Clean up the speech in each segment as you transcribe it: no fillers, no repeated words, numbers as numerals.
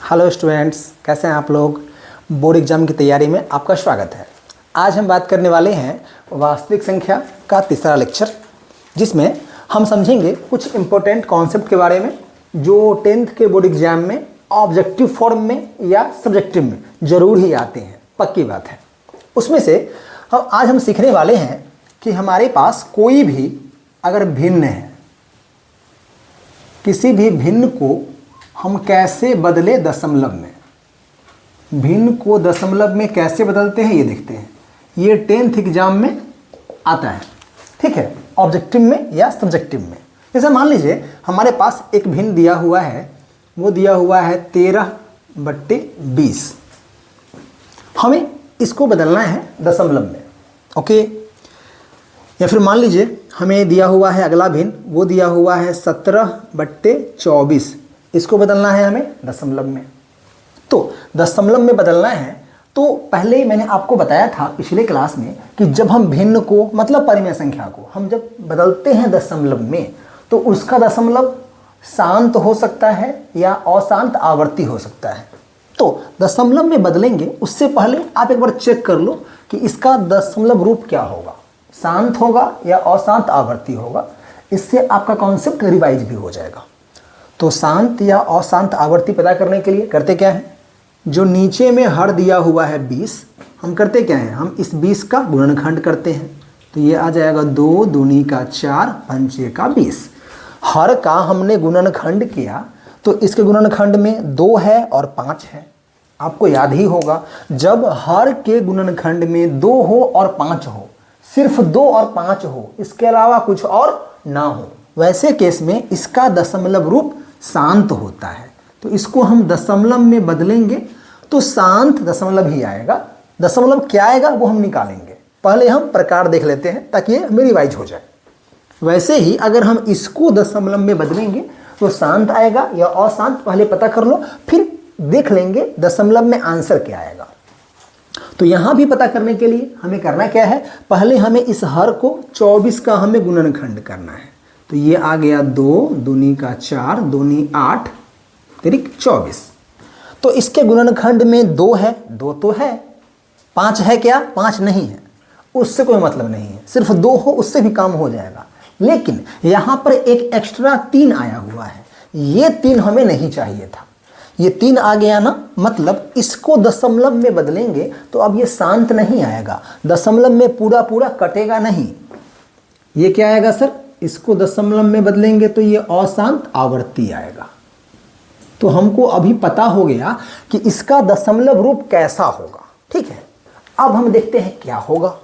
Hello students, कैसे हैं आप लोग। बोर्ड एग्जाम की तैयारी में आपका स्वागत है। आज हम बात करने वाले हैं वास्तविक संख्या का तीसरा लेक्चर, जिसमें हम समझेंगे कुछ इम्पोर्टेंट कॉन्सेप्ट के बारे में जो 10th के बोर्ड एग्जाम में ऑब्जेक्टिव फॉर्म में या सब्जेक्टिव में ज़रूर ही आते हैं, पक्की बात है। उसमें से आज हम सीखने वाले हैं कि हमारे पास कोई भी अगर भिन्न है, किसी भी भिन्न को हम कैसे बदले दशमलव में, भिन्न को दशमलव में कैसे बदलते हैं ये देखते हैं। ये 10th एग्जाम में आता है, ठीक है, ऑब्जेक्टिव में या सब्जेक्टिव में। जैसे मान लीजिए हमारे पास एक भिन्न दिया हुआ है, वो दिया हुआ है 13/20। हमें इसको बदलना है दशमलव में, ओके। या फिर मान लीजिए हमें दिया हुआ है अगला भिन्न, वो दिया हुआ है 17/24। इसको बदलना है हमें दशमलव में। तो दशमलव में बदलना है तो पहले ही मैंने आपको बताया था पिछले क्लास में कि जब हम भिन्न को मतलब परिमेय संख्या को हम जब बदलते हैं दशमलव में तो उसका दशमलव शांत हो सकता है या अशांत आवर्ती हो सकता है। तो दशमलव में बदलेंगे उससे पहले आप एक बार चेक कर लो कि इसका दशमलव रूप क्या होगा, शांत होगा या अशांत आवर्ती होगा। इससे आपका कॉन्सेप्ट रिवाइज भी हो जाएगा। तो शांत या अशांत आवर्ती पता करने के लिए करते क्या है, जो नीचे में हर दिया हुआ है 20, हम करते क्या है, हम इस 20 का गुणनखंड करते हैं। तो ये आ जाएगा 2 दूनी का 4 पंचे का 20। हर का हमने गुणनखंड किया तो इसके गुणनखंड में 2 है और 5 है। आपको याद ही होगा जब हर के गुणनखंड में 2 हो और 5 हो, सिर्फ 2 और 5 हो, इसके अलावा कुछ और ना हो, वैसे केस में इसका दशमलव रूप शांत होता है। तो इसको हम दशमलव में बदलेंगे तो शांत दशमलव ही आएगा। दशमलव क्या आएगा वो हम निकालेंगे, पहले हम प्रकार देख लेते हैं ताकि ये हमें रिवाइज हो जाए। वैसे ही अगर हम इसको दशमलव में बदलेंगे तो शांत आएगा या अशांत, पहले पता कर लो, फिर देख लेंगे दशमलव में आंसर क्या आएगा। तो यहाँ भी पता करने के लिए हमें करना क्या है, पहले हमें इस हर को 24 का हमें गुणनखंड करना है। तो ये आ गया 2 दूनी का 4 दूनी 8 तिरिक 24। तो इसके गुणनखंड में 2 है, 2 तो है, 5 है क्या, 5 नहीं है, उससे कोई मतलब नहीं है, सिर्फ 2 हो उससे भी काम हो जाएगा। लेकिन यहाँ पर एक एक्स्ट्रा 3 आया हुआ है, ये 3 हमें नहीं चाहिए था, ये 3 आ गया ना, मतलब इसको दशमलव में बदलेंगे तो अब ये शांत नहीं आएगा, दशमलव में पूरा पूरा कटेगा नहीं। ये क्या आएगा सर, इसको दशमलव में बदलेंगे तो ये अशांत आवर्ती आएगा। तो हमको अभी पता हो गया कि इसका दशमलव रूप कैसा होगा, ठीक है। अब हम देखते हैं क्या होगा।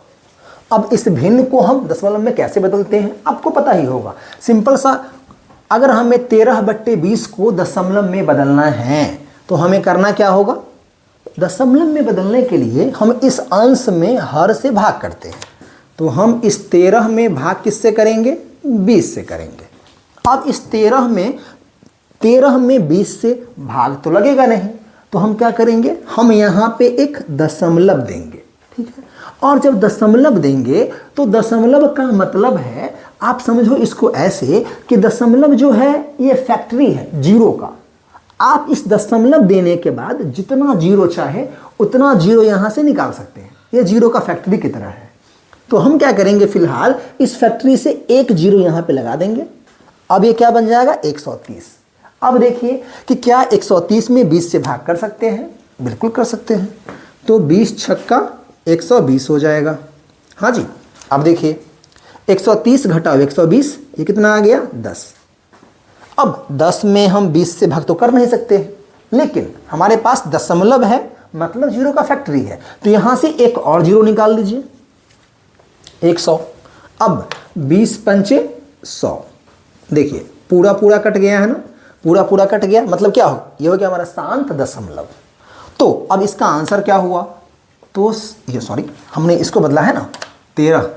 अब इस भिन्न को हम दशमलव में कैसे बदलते हैं आपको पता ही होगा, सिंपल सा। अगर हमें 13/20 को दशमलव में बदलना है तो हमें करना क्या होगा, दशमलव में बदलने के लिए हम इस अंश में हर से भाग करते हैं। तो हम इस 13 में भाग किससे करेंगे, 20 से करेंगे। अब इस 13 में 20 से भाग तो लगेगा नहीं, तो हम क्या करेंगे, हम यहाँ पे एक दशमलव देंगे, ठीक है। और जब दशमलव देंगे तो दशमलव का मतलब है, आप समझो इसको ऐसे कि दशमलव जो है ये फैक्ट्री है जीरो का। आप इस दशमलव देने के बाद जितना जीरो चाहे उतना जीरो यहाँ से निकाल सकते हैं, ये जीरो का फैक्ट्री की तरह है। तो हम क्या करेंगे, फिलहाल इस फैक्ट्री से एक जीरो यहाँ पे लगा देंगे। अब ये क्या बन जाएगा, 130। अब देखिए कि क्या 130 में 20 से भाग कर सकते हैं, बिल्कुल कर सकते हैं। तो 20 छक्का 120 हो जाएगा। हाँ जी, अब देखिए 130 घटाओ 120, ये कितना आ गया, 10। अब 10 में हम 20 से भाग तो कर नहीं सकते, लेकिन हमारे पास दशमलव है, मतलब जीरो का फैक्ट्री है, तो यहाँ से एक और जीरो निकाल लीजिए, 100। अब 20 पंचे 100, देखिए पूरा पूरा कट गया है ना, पूरा पूरा कट गया, मतलब क्या हो, ये हो गया हमारा शांत दशमलव। तो अब इसका आंसर क्या हुआ, तो ये सॉरी हमने इसको बदला है ना 13,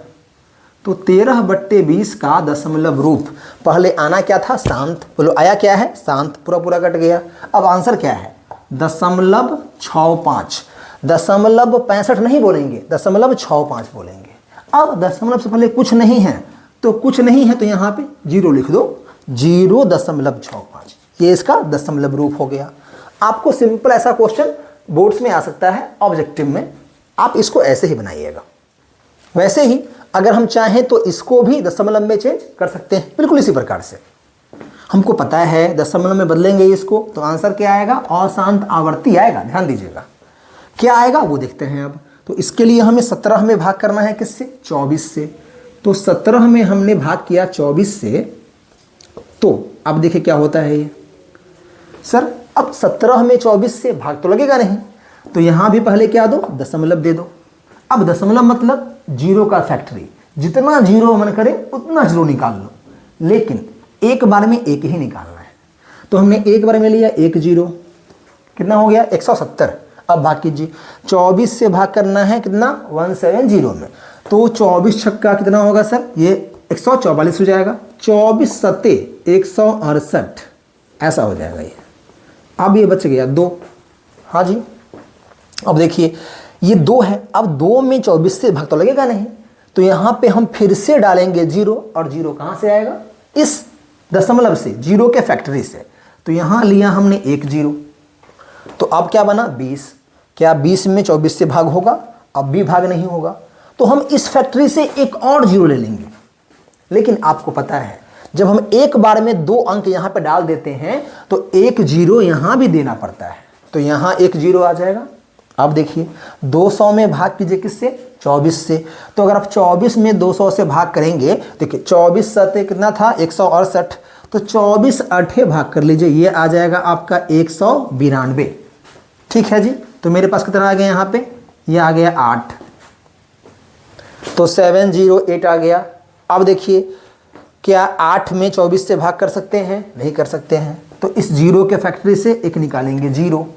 तो 13/20 का दशमलव रूप पहले आना क्या था, शांत। बोलो आया क्या है, शांत, पूरा पूरा कट गया। अब आंसर क्या है, 0.65। 0.65 नहीं बोलेंगे, 0.65 बोलेंगे। अब दशमलव से पहले कुछ नहीं है, तो कुछ नहीं है तो यहाँ पे जीरो लिख दो, 0.65, ये इसका दशमलव रूप हो गया। आपको सिंपल ऐसा क्वेश्चन बोर्ड्स में आ सकता है, ऑब्जेक्टिव में आप इसको ऐसे ही बनाइएगा। वैसे ही अगर हम चाहें तो इसको भी दशमलव में चेंज कर सकते हैं, बिल्कुल इसी प्रकार से। हमको पता है दशमलव में बदलेंगे इसको तो आंसर क्या आएगा, अशांत आवर्ती आएगा। ध्यान दीजिएगा क्या आएगा वो देखते हैं अब। तो इसके लिए हमें 17 में भाग करना है, किससे, 24 से। तो 17 में हमने भाग किया 24 से, तो अब देखिए क्या होता है ये सर। अब 17 में 24 से भाग तो लगेगा नहीं, तो यहां भी पहले क्या दो, दशमलव दे दो। अब दशमलव मतलब जीरो का फैक्टरी, जितना जीरो मन करे उतना जीरो निकाल लो, लेकिन एक बार में एक ही निकालना है। तो हमने एक बार में लिया एक जीरो, कितना हो गया 170। अब भाग कीजिए, 24 से भाग करना है कितना, 170 में। तो 24 छक्का कितना होगा सर, ये 144 हो जाएगा। 24 सत्ते 168 ऐसा हो जाएगा ये। अब ये बच गया 2। हाँ जी, अब देखिए ये 2 है। अब 2 में 24 से भाग तो लगेगा नहीं, तो यहाँ पे हम फिर से डालेंगे जीरो, और जीरो कहाँ से आएगा, इस दशमलव से, जीरो के फैक्टरी से। तो यहाँ लिया हमने एक जीरो, तो अब क्या बना 20। क्या 20 में 24 से भाग होगा, अब भी भाग नहीं होगा, तो हम इस फैक्टरी से एक और जीरो ले लेंगे। लेकिन आपको पता है जब हम एक बार में 2 अंक यहाँ पे डाल देते हैं तो एक जीरो यहाँ भी देना पड़ता है, तो यहाँ एक जीरो आ जाएगा। अब देखिए 200 में भाग कीजिए किससे, 24 से। तो अगर आप 24 में 200 से भाग करेंगे, देखिए 24 सत्ते कितना था 168, तो 24 8 भाग कर लीजिए, ये आ जाएगा आपका 192। ठीक है जी, तो मेरे पास कितना आ गया यहाँ पे, ये आ गया 8, तो 708 आ गया। अब देखिए क्या 8 में 24 से भाग कर सकते हैं, नहीं कर सकते हैं, तो इस जीरो के फैक्टरी से एक निकालेंगे जीरो।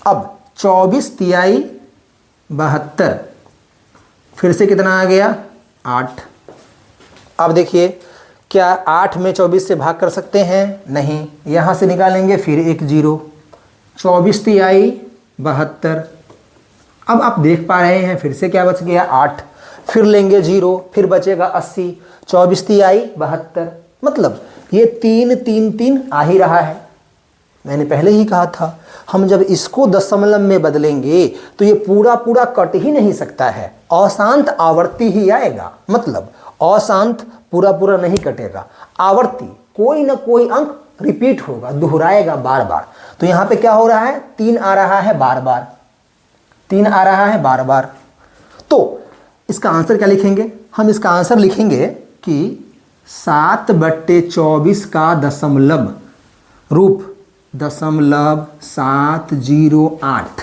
अब 24 तिहाई 72, फिर से कितना आ गया 8। अब देखिए क्या 8 में 24 से भाग कर सकते हैं, नहीं, यहाँ से निकालेंगे फिर एक जीरो। 24 तिहाई 72, अब आप देख पा रहे हैं फिर से क्या बच गया 8, फिर लेंगे जीरो, फिर बचेगा 80। 24 तिहाई 72, मतलब ये 3 3 3 आ ही रहा है। मैंने पहले ही कहा था हम जब इसको दशमलव में बदलेंगे तो ये पूरा पूरा कट ही नहीं सकता है, अशांत आवर्ती ही आएगा। मतलब अशांत पूरा पूरा नहीं कटेगा, आवर्ती कोई ना कोई अंक रिपीट होगा, दोहराएगा बार बार। तो यहाँ पे क्या हो रहा है, 3 आ रहा है बार बार, 3 आ रहा है बार बार। तो इसका आंसर क्या लिखेंगे, हम इसका आंसर लिखेंगे कि 7/24 का दशमलव रूप 0.708,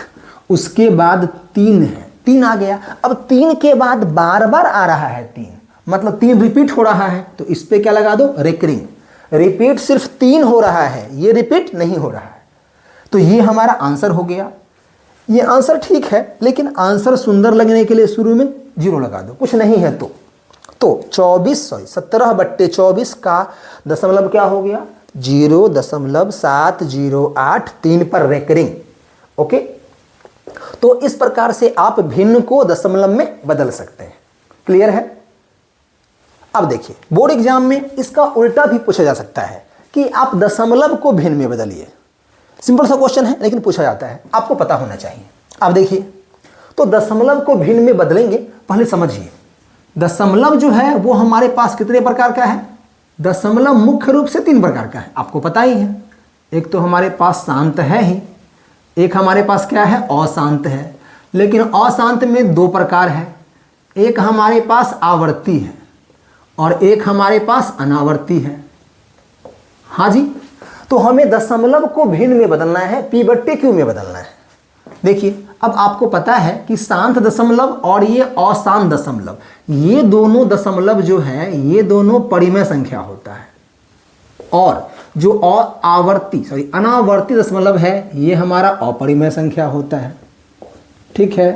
उसके बाद 3 है, 3 आ गया। अब 3 के बाद बार बार आ रहा है 3, मतलब 3 रिपीट हो रहा है, तो इस पे क्या लगा दो, रेकरिंग। रिपीट सिर्फ 3 हो रहा है, ये रिपीट नहीं हो रहा है, तो ये हमारा आंसर हो गया। ये आंसर ठीक है, लेकिन आंसर सुंदर लगने के लिए शुरू में जीरो लगा दो, कुछ नहीं है तो 17/24 का दशमलव क्या हो गया, 0.708, 3 पर रेकरिंग। ओके, तो इस प्रकार से आप भिन्न को दशमलव में बदल सकते हैं। क्लियर है। अब देखिए बोर्ड एग्जाम में इसका उल्टा भी पूछा जा सकता है कि आप दशमलव को भिन्न में बदलिए। सिंपल सा क्वेश्चन है लेकिन पूछा जाता है, आपको पता होना चाहिए। अब देखिए तो दशमलव को भिन्न में बदलेंगे, पहले समझिए दशमलव जो है वो हमारे पास कितने प्रकार का है, दशमलव मुख्य रूप से 3 प्रकार का है, आपको पता ही है। एक तो हमारे पास शांत है ही, एक हमारे पास क्या है, अशांत है। लेकिन अशांत में 2 प्रकार है, एक हमारे पास आवर्ती है और एक हमारे पास अनावर्ती है। हाँ जी, तो हमें दशमलव को भिन्न में बदलना है, P/Q में बदलना है। देखिए अब आपको पता है कि शांत दशमलव और ये अशांत दशमलव, ये दोनों दशमलव जो है ये दोनों परिमेय संख्या होता है, और जो अनावर्ती दशमलव है ये हमारा अपरिमेय संख्या होता है। ठीक है,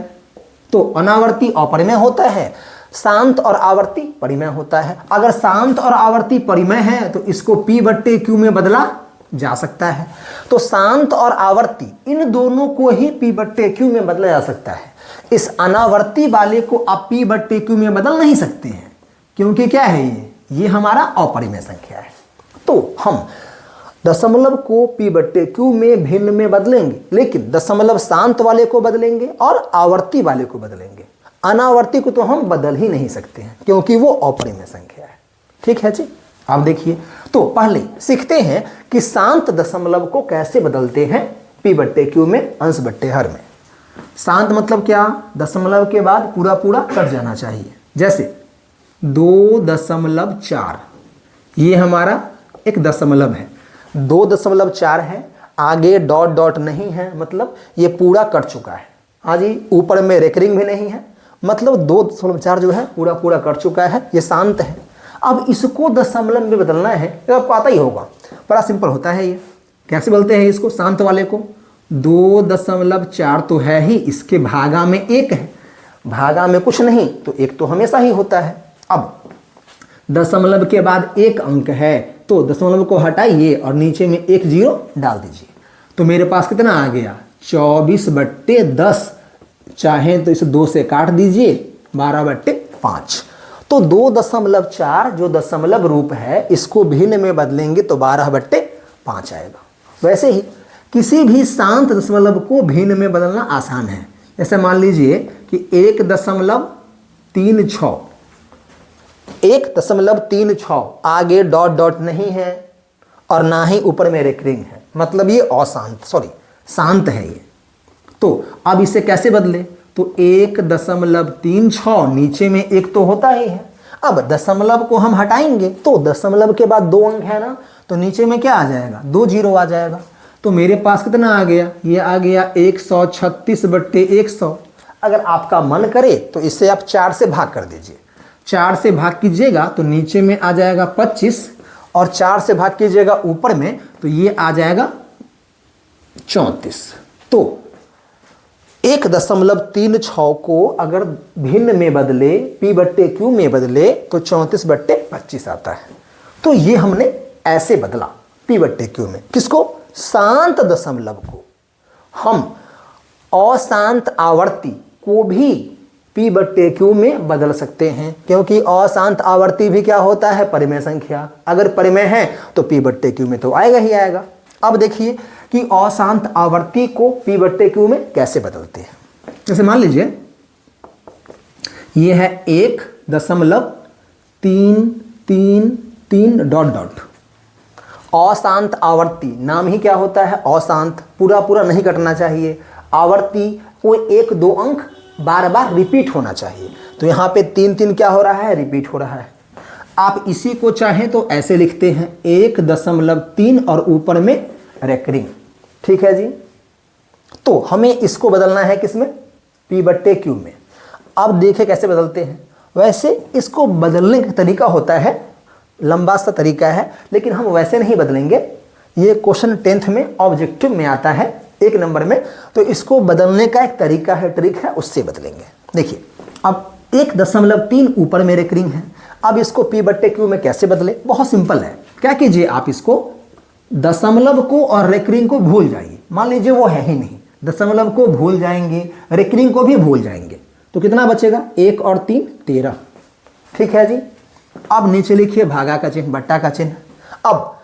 तो अनावर्ती अपरिमेय होता है, शांत और आवर्ती परिमेय होता है। अगर शांत और आवर्ती परिमेय है तो इसको P/Q में बदला जा सकता है। तो शांत और आवर्ती इन दोनों को ही P/Q में बदला जा सकता है। इस अनावर्ती वाले को आप P/Q में बदल नहीं सकते हैं, क्योंकि क्या है ये हमारा अपरिमेय संख्या है। तो हम दशमलव को p बट्टे q में भिन्न में बदलेंगे, लेकिन दशमलव शांत वाले को बदलेंगे और आवर्ती वाले को बदलेंगे। अनावर्ती को तो हम बदल ही नहीं सकते हैं क्योंकि वो अपरिमेय संख्या है। ठीक है जी। अब देखिए, तो पहले सीखते हैं कि शांत दशमलव को कैसे बदलते हैं p बट्टे q में अंश बट्टे हर में। शांत मतलब क्या? दशमलव के बाद पूरा पूरा कट जाना चाहिए। जैसे 2.4 ये हमारा एक दशमलव है, 2.4 है, आगे डॉट डॉट नहीं है, मतलब ये पूरा कट चुका है। हाँ जी, ऊपर में रेकरिंग भी नहीं है, मतलब 2.4 जो है पूरा पूरा कट चुका है, ये शांत है। अब इसको दशमलव में बदलना है, ये आपको आता ही होगा, बड़ा सिंपल होता है ये। कैसे बोलते हैं इसको शांत वाले को? 2.4 तो है ही, इसके भागा में 1 है, भागा में कुछ नहीं तो 1 तो हमेशा ही होता है। अब दशमलव के बाद 1 अंक है तो दशमलव को हटाइए और नीचे में 1 0 डाल दीजिए, तो मेरे पास कितना आ गया? 24/10। चाहे तो इसे 2 से काट दीजिए, 12/5। तो 2.4 जो दशमलव रूप है इसको भिन्न में बदलेंगे तो 12/5 आएगा। वैसे ही किसी भी शांत दशमलव को भिन्न में बदलना आसान है। जैसे मान लीजिए कि 1.36, 1.36, आगे डॉट डॉट नहीं है और ना ही ऊपर में रेकरिंग है, मतलब ये शांत है ये। तो अब इसे कैसे बदले? तो 1.36, नीचे में 1 तो होता ही है। अब दशमलव को हम हटाएंगे तो दशमलव के बाद 2 अंक है ना, तो नीचे में क्या आ जाएगा? 2 0 आ जाएगा। तो मेरे पास कितना आ गया? ये आ गया 136/100। अगर आपका मन करे तो इसे आप 4 से भाग कर दीजिए। 4 से भाग कीजिएगा तो नीचे में आ जाएगा 25, और 4 से भाग कीजिएगा ऊपर में तो ये आ जाएगा 34। तो 1.36 को अगर भिन्न में बदले, p बट्टे q में बदले तो 34/25 आता है। तो ये हमने ऐसे बदला p बट्टे q में। किसको? शांत दशमलव को। हम अशांत आवर्ती को भी p बट्टे q में बदल सकते हैं, क्योंकि अशांत आवर्ती भी क्या होता है? परिमेय संख्या। अगर परिमेय है तो p बट्टे q में तो आएगा ही आएगा। अब देखिए कि अशांत आवर्ती को p बट्टे q में कैसे बदलते हैं। जैसे मान लीजिए ये है 1.333 डॉट डॉट। अशांत आवर्ती नाम ही क्या होता है? अशांत, पूरा पूरा नहीं कटना चाहिए। आवर्ती वो 1-2 अंक बार बार रिपीट होना चाहिए। तो यहाँ पे 3 क्या हो रहा है? रिपीट हो रहा है। आप इसी को चाहें तो ऐसे लिखते हैं 1.3 और ऊपर में रेकरिंग। ठीक है जी। तो हमें इसको बदलना है किसमें? p बट्टे q में। अब देखें कैसे बदलते हैं। वैसे इसको बदलने का तरीका होता है, लंबा सा तरीका है, लेकिन हम वैसे नहीं बदलेंगे। ये क्वेश्चन 10th में ऑब्जेक्टिव में आता है 1 नंबर में, तो इसको बदलने का एक तरीका है, ट्रिक है, उससे बदलेंगे। देखिए अब 1.3 ऊपर में रेकरिंग है। अब इसको p बट्टे q में कैसे बदले? बहुत सिंपल है। क्या कीजिए, आप इसको दशमलव को और रेकरिंग को भूल जाइए। मान लीजिए वो है ही नहीं, दशमलव को भूल जाएंगे, रेकरिंग को भी भूल जाएंगे, तो कितना बचेगा? 1 और 3 13। ठीक है जी। अब नीचे लिखिए भागा का चिन्ह, बट्टा का चिन्ह। अब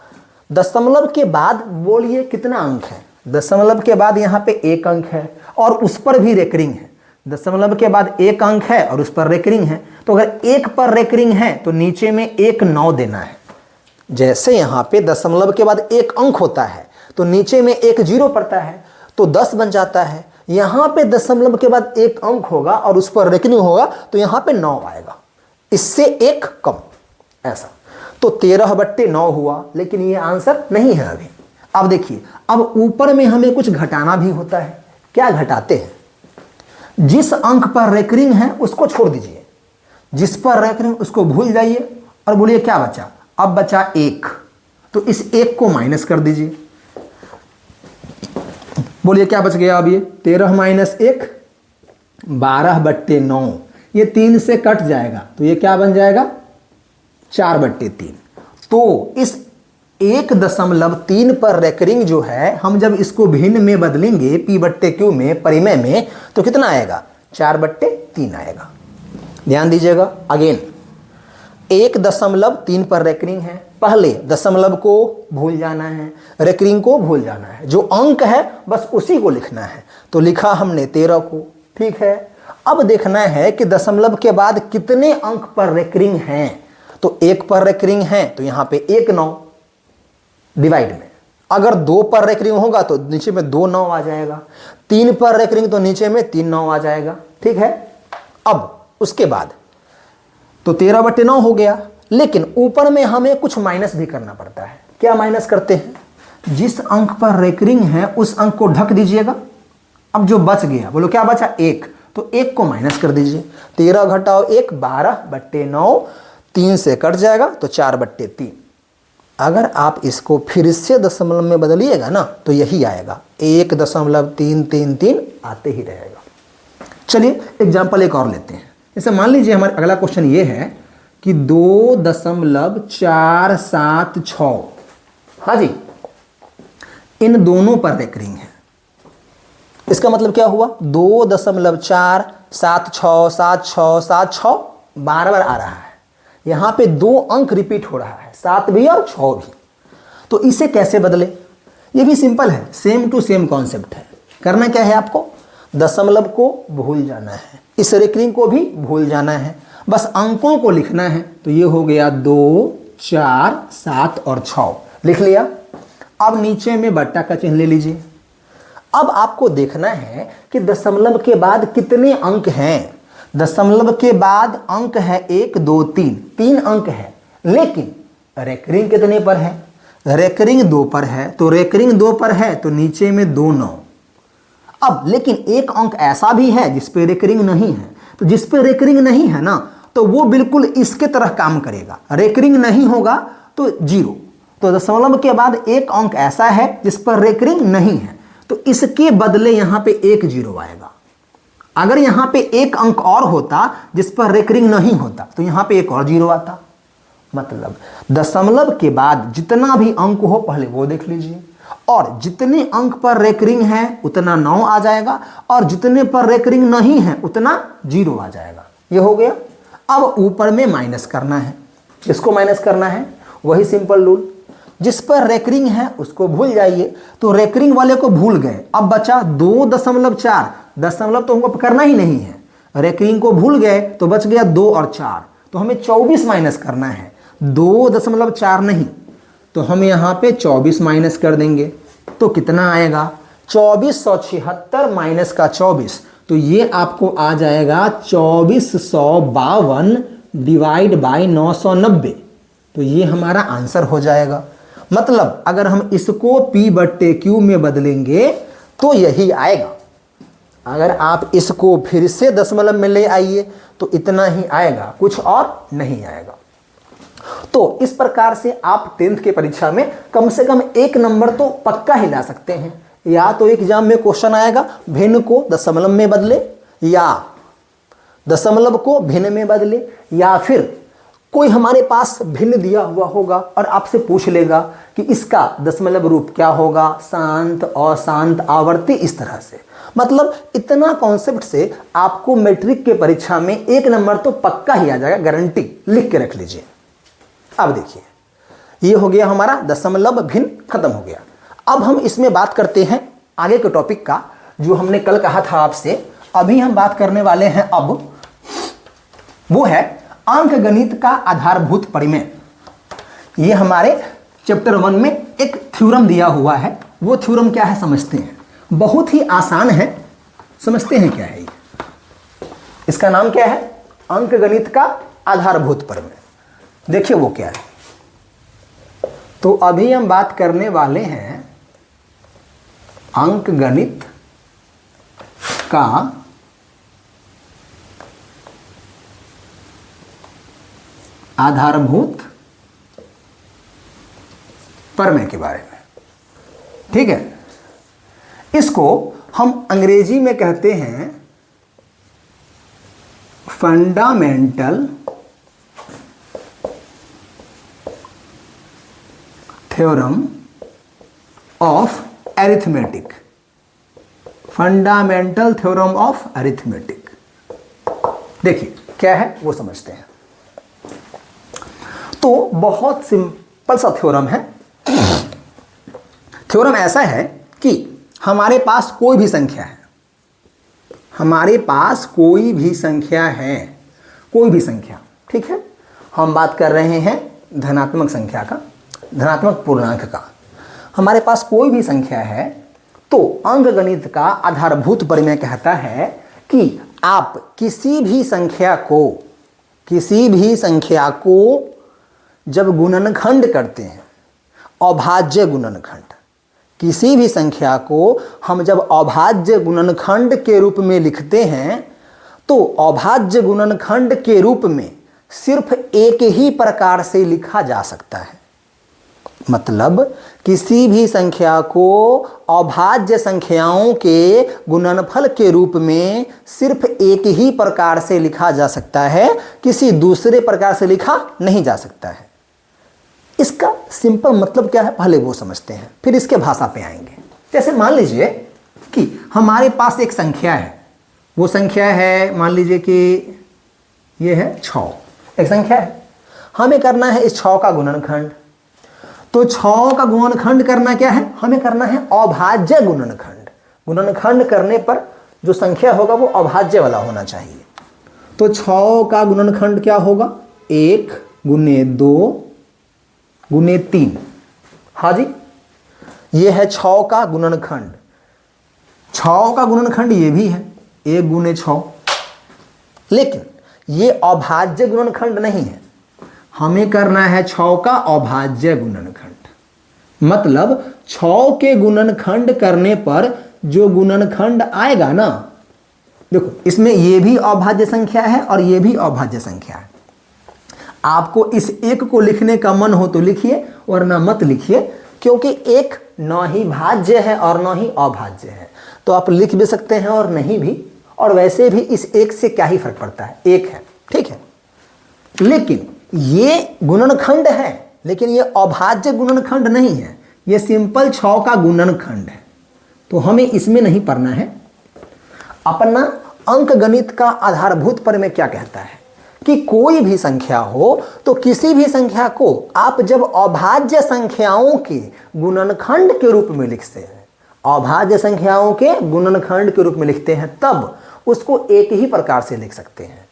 दशमलव के बाद बोलिए कितना अंक है? दशमलव के बाद यहाँ पे 1 अंक है और उस पर भी रेकरिंग है। दशमलव के बाद 1 अंक है और उस पर रेकरिंग है, तो अगर 1 पर रेकरिंग है तो नीचे में 1 9 देना है। जैसे यहाँ पे दशमलव के बाद 1 अंक होता है तो नीचे में 1 0 पड़ता है, तो 10 बन जाता है। यहाँ पे दशमलव के बाद 1 अंक होगा और उस पर रेकरिंग होगा तो यहाँ पे 9 आएगा, इससे 1 कम, ऐसा। तो 13/9 हुआ, लेकिन ये आंसर नहीं है अभी। अब देखिए, अब ऊपर में हमें कुछ घटाना भी होता है। क्या घटाते हैं? जिस अंक पर रेकरिंग है उसको छोड़ दीजिए, जिस पर रेकरिंग उसको भूल जाइए और बोलिए क्या बचा? अब बचा 1, तो इस 1 को माइनस कर दीजिए। बोलिए क्या बच गया? अब ये 13 - 1 12/9। ये 3 से कट जाएगा तो ये क्या बन जाएगा? 4/3। तो इस 1.3 पर रेकरिंग जो है, हम जब इसको भिन्न में बदलेंगे p बट्टे q में, परिमेय में, तो कितना आएगा? 4/3 आएगा। ध्यान दीजिएगा। अगेन 1.3 पर रेकरिंग है। पहले दशमलव को भूल जाना है, रेकरिंग को भूल जाना है, जो अंक है बस उसी को लिखना है। तो लिखा हमने 13 को, ठीक है। अब देखना है कि दशमलव के बाद कितने अंक पर रेकरिंग हैं। तो 1 पर रेकरिंग है तो यहां पे 1 9 डिवाइड में। अगर 2 पर रेकरिंग होगा तो नीचे में 2 9 आ जाएगा। 3 पर रेकरिंग तो नीचे में 3 9 आ जाएगा, ठीक है। अब उसके बाद तो 13/9 हो गया, लेकिन ऊपर में हमें कुछ माइनस भी करना पड़ता है। क्या माइनस करते हैं? जिस अंक पर रेकरिंग है उस अंक को ढक दीजिएगा। अब जो बच गया, बोलो क्या बचा? 1, तो 1 को माइनस कर दीजिए। 13 घटाओ 1, 12/9, 3 से कट जाएगा तो 4/3। अगर आप इसको फिर से दशमलव में बदलिएगा ना तो यही आएगा, 1.333 आते ही रहेगा। चलिए एग्जाम्पल एक और लेते हैं। जैसे मान लीजिए हमारा अगला क्वेश्चन ये है कि 2.476, हाँ जी, इन दोनों पर रेकरिंग है। इसका मतलब क्या हुआ? 2.4767676 बार बार आ रहा है। यहां पे 2 अंक रिपीट हो रहा है, 7 भी और 6 भी। तो इसे कैसे बदले? ये भी सिंपल है, सेम टू सेम कॉन्सेप्ट है। करना क्या है आपको? दशमलव को भूल जाना है, इस रेकरिंग को भी भूल जाना है, बस अंकों को लिखना है। तो ये हो गया 2 4 7 और 6 लिख लिया। अब नीचे में बट्टा का चिन्ह ले लीजिए। अब आपको देखना है कि दशमलव के बाद कितने अंक हैं। दशमलव के बाद अंक है 1 2 3, 3 अंक है, लेकिन रेकरिंग कितने पर है? रेकरिंग 2 पर है। तो रेकरिंग 2 पर है तो नीचे में 2 9। अब लेकिन एक अंक ऐसा भी है जिस पे रेकरिंग नहीं है। तो जिस पे रेकरिंग नहीं है ना, तो वो बिल्कुल इसके तरह काम करेगा। रेकरिंग नहीं होगा तो 0। तो दशमलव के बाद एक अंक ऐसा है जिस पर रेकरिंग नहीं है, तो इसके बदले यहां पे 1 0 आएगा। अगर यहां पे एक अंक और होता जिस पर रेकरिंग नहीं होता तो यहां पे एक और 0 आता। मतलब दशमलव के बाद जितना भी अंक हो पहले वो देख लीजिए, और जितने अंक पर रेकरिंग है उतना 9 आ जाएगा, और जितने पर रेकरिंग नहीं है उतना 0 आ जाएगा। ये हो गया। अब ऊपर में माइनस करना है। किसको माइनस करना है? वही सिंपल रूल, जिस पर रेकरिंग है उसको भूल जाइए। तो रेकरिंग वाले को भूल गए, अब बचा 2.4। दशमलव तो हमको करना ही नहीं है, रेकरिंग को भूल गए तो बच गया 2 और 4। तो हमें 24 माइनस करना है, 2.4 नहीं। तो हम यहाँ पे 24 माइनस कर देंगे तो कितना आएगा? 2476 माइनस का 24, तो ये आपको आ जाएगा 2452 डिवाइड बाई 990। तो ये हमारा आंसर हो जाएगा। मतलब अगर हम इसको P/Q में बदलेंगे तो यही आएगा। अगर आप इसको फिर से दशमलव में ले आइए तो इतना ही आएगा, कुछ और नहीं आएगा। तो इस प्रकार से आप 10th के परीक्षा में कम से कम 1 नंबर तो पक्का ही ला सकते हैं। या तो एग्जाम में क्वेश्चन आएगा भिन्न को दशमलव में बदले, या दशमलव को भिन्न में बदले, या फिर कोई हमारे पास भिन्न दिया हुआ होगा और आपसे पूछ लेगा कि इसका दशमलव रूप क्या होगा, शांत, अशांत, आवर्ती, इस तरह से। मतलब इतना कॉन्सेप्ट से आपको मैट्रिक के परीक्षा में 1 नंबर तो पक्का ही आ जाएगा, गारंटी, लिख के रख लीजिए। अब देखिए, ये हो गया हमारा दशमलव भिन्न, खत्म हो गया। अब हम इसमें बात करते हैं आगे के टॉपिक का, जो हमने कल कहा था आपसे। अभी हम बात करने वाले हैं अब, वो है अंक गणित का आधारभूत परिमेय। ये हमारे चैप्टर 1 में एक थ्योरम दिया हुआ है। वो थ्योरम क्या है समझते हैं, बहुत ही आसान है, समझते हैं क्या है ये। इसका नाम क्या है? अंक गणित का आधारभूत परिमेय। देखिए वो क्या है। तो अभी हम बात करने वाले हैं अंक गणित का आधारभूत परिमेय के बारे में, ठीक है। इसको हम अंग्रेजी में कहते हैं fundamental theorem of arithmetic. Fundamental theorem of arithmetic. देखिए क्या है वो समझते हैं। तो बहुत सिंपल सा थ्योरम है। थ्योरम ऐसा है कि हमारे पास कोई भी संख्या है, हमारे पास कोई भी संख्या है, कोई भी संख्या, ठीक है, हम बात कर रहे हैं धनात्मक संख्या का, धनात्मक पूर्णांक का। हमारे पास कोई भी संख्या है तो अंकगणित का आधारभूत प्रमेय कहता है कि आप किसी भी संख्या को जब गुणनखंड करते हैं, अभाज्य गुणनखंड, किसी भी संख्या को हम जब अभाज्य गुणनखंड के रूप में लिखते हैं तो अभाज्य गुणनखंड के रूप में सिर्फ एक ही प्रकार से लिखा जा सकता है। मतलब किसी भी संख्या को अभाज्य संख्याओं के गुणनफल के रूप में सिर्फ एक ही प्रकार से लिखा जा सकता है, किसी दूसरे प्रकार से लिखा नहीं जा सकता है। इसका सिंपल मतलब क्या है पहले वो समझते हैं, फिर इसके भाषा पे आएंगे। जैसे मान लीजिए कि हमारे पास एक संख्या है, वो संख्या है, मान लीजिए कि ये है 6, एक संख्या है, हमें करना है इस 6 का गुणनखंड। तो 6 का गुणनखंड करना क्या है, हमें करना है अभाज्य गुणनखंड। गुणनखंड करने पर जो संख्या होगा वो अभाज्य वाला होना चाहिए। तो 6 का गुणनखंड क्या होगा, 1 गुने 2 गुने 3। हाँ जी, ये है 6 का गुणनखंड। 6 का गुणनखंड ये भी है 1 गुने 6, लेकिन ये अभाज्य गुणनखंड नहीं है, हमें करना है 6 का अभाज्य गुणनखंड। मतलब 6 के गुणनखंड करने पर जो गुणनखंड आएगा ना, देखो इसमें ये भी अभाज्य संख्या है और ये भी अभाज्य संख्या है। आपको इस एक को लिखने का मन हो तो लिखिए, वरना मत लिखिए, क्योंकि एक न ही भाज्य है और न ही अभाज्य है। तो आप लिख भी सकते हैं और नहीं भी, और वैसे भी इस एक से क्या ही फर्क पड़ता है, एक है, ठीक है। लेकिन ये गुणनखंड है, लेकिन ये अभाज्य गुणनखंड नहीं है, ये सिंपल 6 का गुणनखंड है। तो हमें इसमें नहीं पढ़ना है। अपना अंकगणित का आधारभूत प्रमेय क्या कहता है कि कोई भी संख्या हो तो किसी भी संख्या को आप जब अभाज्य संख्याओं के गुणनखंड के रूप में लिखते हैं, अभाज्य संख्याओं के गुणनखंड के रूप में लिखते हैं, तब उसको एक ही प्रकार से लिख सकते हैं।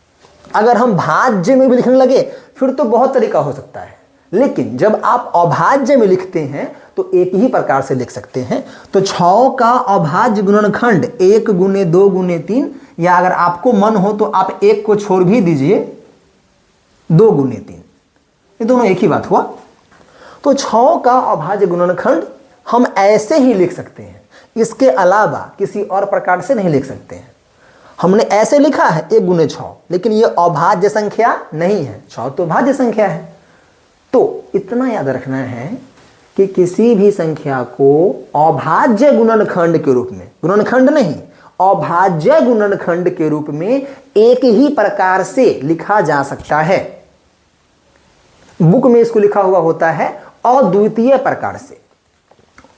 अगर हम भाज्य में भी लिखने लगे फिर तो बहुत तरीका हो सकता है, लेकिन जब आप अभाज्य में लिखते हैं तो एक ही प्रकार से लिख सकते हैं। तो 6 का अभाज्य गुणनखंड 1 गुने 2 गुने 3, या अगर आपको मन हो तो आप 1 को छोड़ भी दीजिए, 2 गुने 3, ये दोनों एक ही बात हुआ। तो 6 का अभाज्य गुणनखंड हम ऐसे ही लिख सकते हैं, इसके अलावा किसी और प्रकार से नहीं लिख सकते हैं। हमने ऐसे लिखा है 1 गुने 6, लेकिन ये अभाज्य संख्या नहीं है, 6 तो भाज्य संख्या है। तो इतना याद रखना है कि किसी भी संख्या को अभाज्य गुणनखंड के रूप में, गुणनखंड नहीं, अभाज्य गुणनखंड के रूप में एक ही प्रकार से लिखा जा सकता है। बुक में इसको लिखा हुआ होता है अद्वितीय प्रकार से।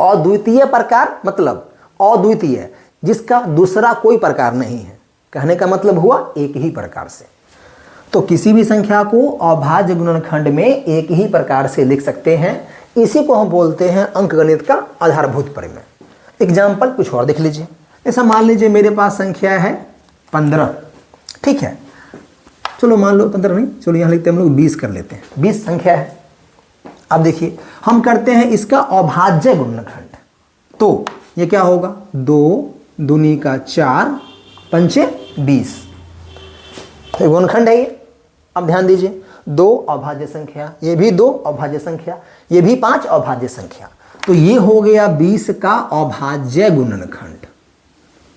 अद्वितीय प्रकार मतलब अद्वितीय, जिसका दूसरा कोई प्रकार नहीं है, कहने का मतलब हुआ एक ही प्रकार से। तो किसी भी संख्या को अभाज्य गुणनखंड में एक ही प्रकार से लिख सकते हैं। इसी को हम बोलते हैं अंकगणित का आधारभूत प्रमेय। एग्जाम्पल कुछ और देख लीजिए। ऐसा मान लीजिए मेरे पास संख्या है 15, ठीक है, चलो मान लो 15 नहीं, चलो यहाँ लिखते हैं हम लोग 20 कर लेते हैं। 20 संख्या है। अब देखिए हम करते हैं इसका अभाज्य गुणनखंड, तो ये क्या होगा, 2 दूनी का 4 पंचे 20, तो गुणनखंड है ये। अब ध्यान दीजिए, 2 अभाज्य संख्या, ये भी 2 अभाज्य संख्या, ये भी 5 अभाज्य संख्या, तो ये हो गया 20 का अभाज्य गुणनखंड।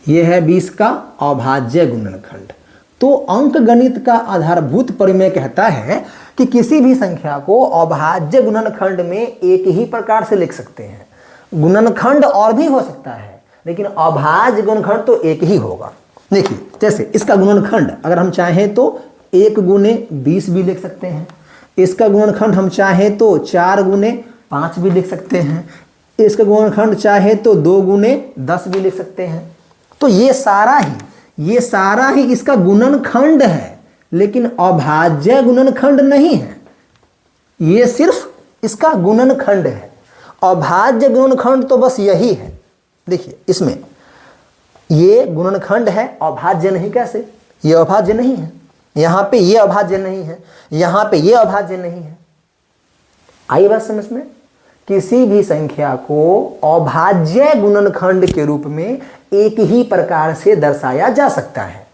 ये है 20 का अभाज्य गुणनखंड। तो अंकगणित का आधारभूत प्रमेय कहता है कि किसी भी संख्या को अभाज्य गुणनखंड में एक ही प्रकार से लिख सकते हैं। गुणनखंड और भी हो सकता है, लेकिन अभाज्य गुणनखंड तो एक ही होगा। देखिए जैसे इसका गुणनखंड अगर हम चाहें तो 1 गुने 20 भी लिख सकते हैं। इसका गुणनखंड हम चाहें तो 4 गुने 5 भी लिख सकते हैं। इसका गुणनखंड चाहे तो 2 गुने 10 भी लिख सकते हैं। तो ये सारा ही इसका गुणनखंड है, लेकिन अभाज्य गुणनखंड नहीं है। ये सिर्फ इसका गुणनखंड है। अभाज्य गुणनखंड तो बस यही है। देखिए इसमें ये गुणनखंड है, अभाज्य नहीं। कैसे? ये अभाज्य नहीं है, यहाँ पे ये अभाज्य नहीं है, यहाँ पे ये अभाज्य नहीं है। आई बात समझ में? किसी भी संख्या को अभाज्य गुणनखंड के रूप में एक ही प्रकार से दर्शाया जा सकता है।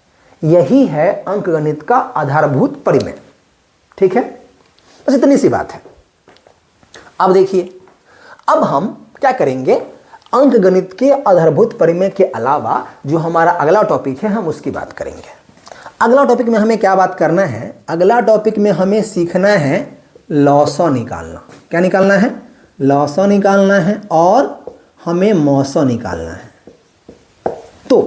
यही है अंकगणित का आधारभूत परिमेय। ठीक है, बस इतनी सी बात है। अब देखिए, अब हम क्या करेंगे, अंकगणित के आधारभूत परिमेय के अलावा जो हमारा अगला टॉपिक है हम उसकी बात करेंगे। अगला टॉपिक में हमें क्या बात करना है? अगला टॉपिक में हमें सीखना है लॉसॉ निकालना। क्या निकालना है? लॉसॉ निकालना है और हमें मॉसॉ निकालना है। तो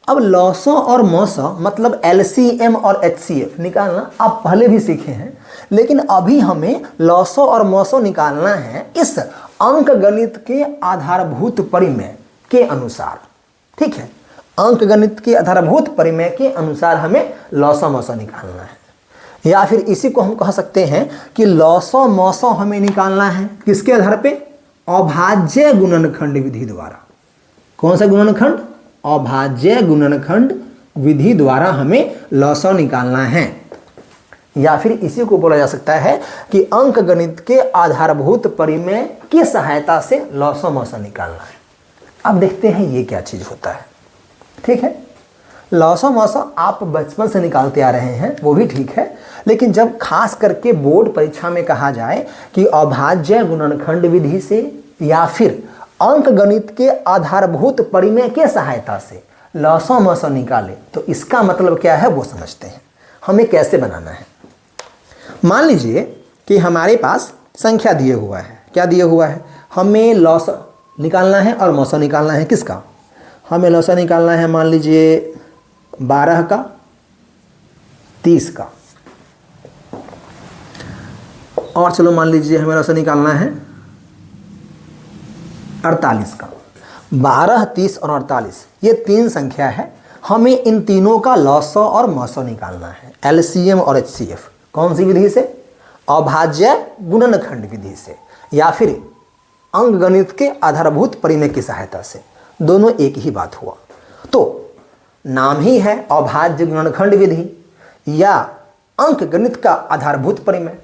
अब लॉसॉ और मॉसॉ मतलब एलसीएम और एचसीएफ निकालना आप पहले भी सीखे हैं, लेकिन अभी हमें लॉसॉ और मॉसॉ निकालना है इस अंकगणित के आधारभूत परिमेय के अनुसार। ठीक है, अंकगणित के आधारभूत परिमेय के अनुसार हमें लॉसॉ मॉसॉ निकालना है, या फिर इसी को हम कह सकते हैं कि लॉसॉ मॉसॉ हमें निकालना है किसके आधार पे? अभाज्य गुणनखंड विधि द्वारा। कौन सा गुणनखंड? अभाज्य गुणनखंड विधि द्वारा हमें लॉसॉ निकालना है, या फिर इसी को बोला जा सकता है कि अंकगणित के आधारभूत परिमेय की सहायता से लॉसॉ मॉसॉ निकालना है। अब देखते हैं ये क्या चीज होता है। ठीक है, लॉसॉ मॉसॉ आप बचपन से निकालते आ रहे हैं, वो भी ठीक है, लेकिन जब खास करके बोर्ड परीक्षा में कहा जाए कि अभाज्य गुणनखंड विधि से या फिर अंकगणित के आधारभूत परिमेय के सहायता से लॉसॉ मॉसॉ निकाले, तो इसका मतलब क्या है वो समझते हैं। हमें कैसे बनाना है? मान लीजिए कि हमारे पास संख्या दिए हुआ है। क्या दिए हुआ है? हमें लॉसॉ निकालना है और मॉसॉ निकालना है। किसका? हमें लॉसॉ निकालना है मान लीजिए 12 का, 30 का, और चलो मान लीजिए हमें लॉसॉ निकालना है 48 का। 12, 30 और 48 ये तीन संख्या है। हमें इन तीनों का लॉसॉ और मॉसॉ निकालना है एलसीएम और एचसीएफ। कौन सी विधि से? अभाज्य गुणनखंड विधि से, या फिर अंकगणित के आधारभूत परिमेय की सहायता से। दोनों एक ही बात हुआ। तो नाम ही है अभाज्य गुणनखंड विधि या अंकगणित का आधारभूत परिमेय।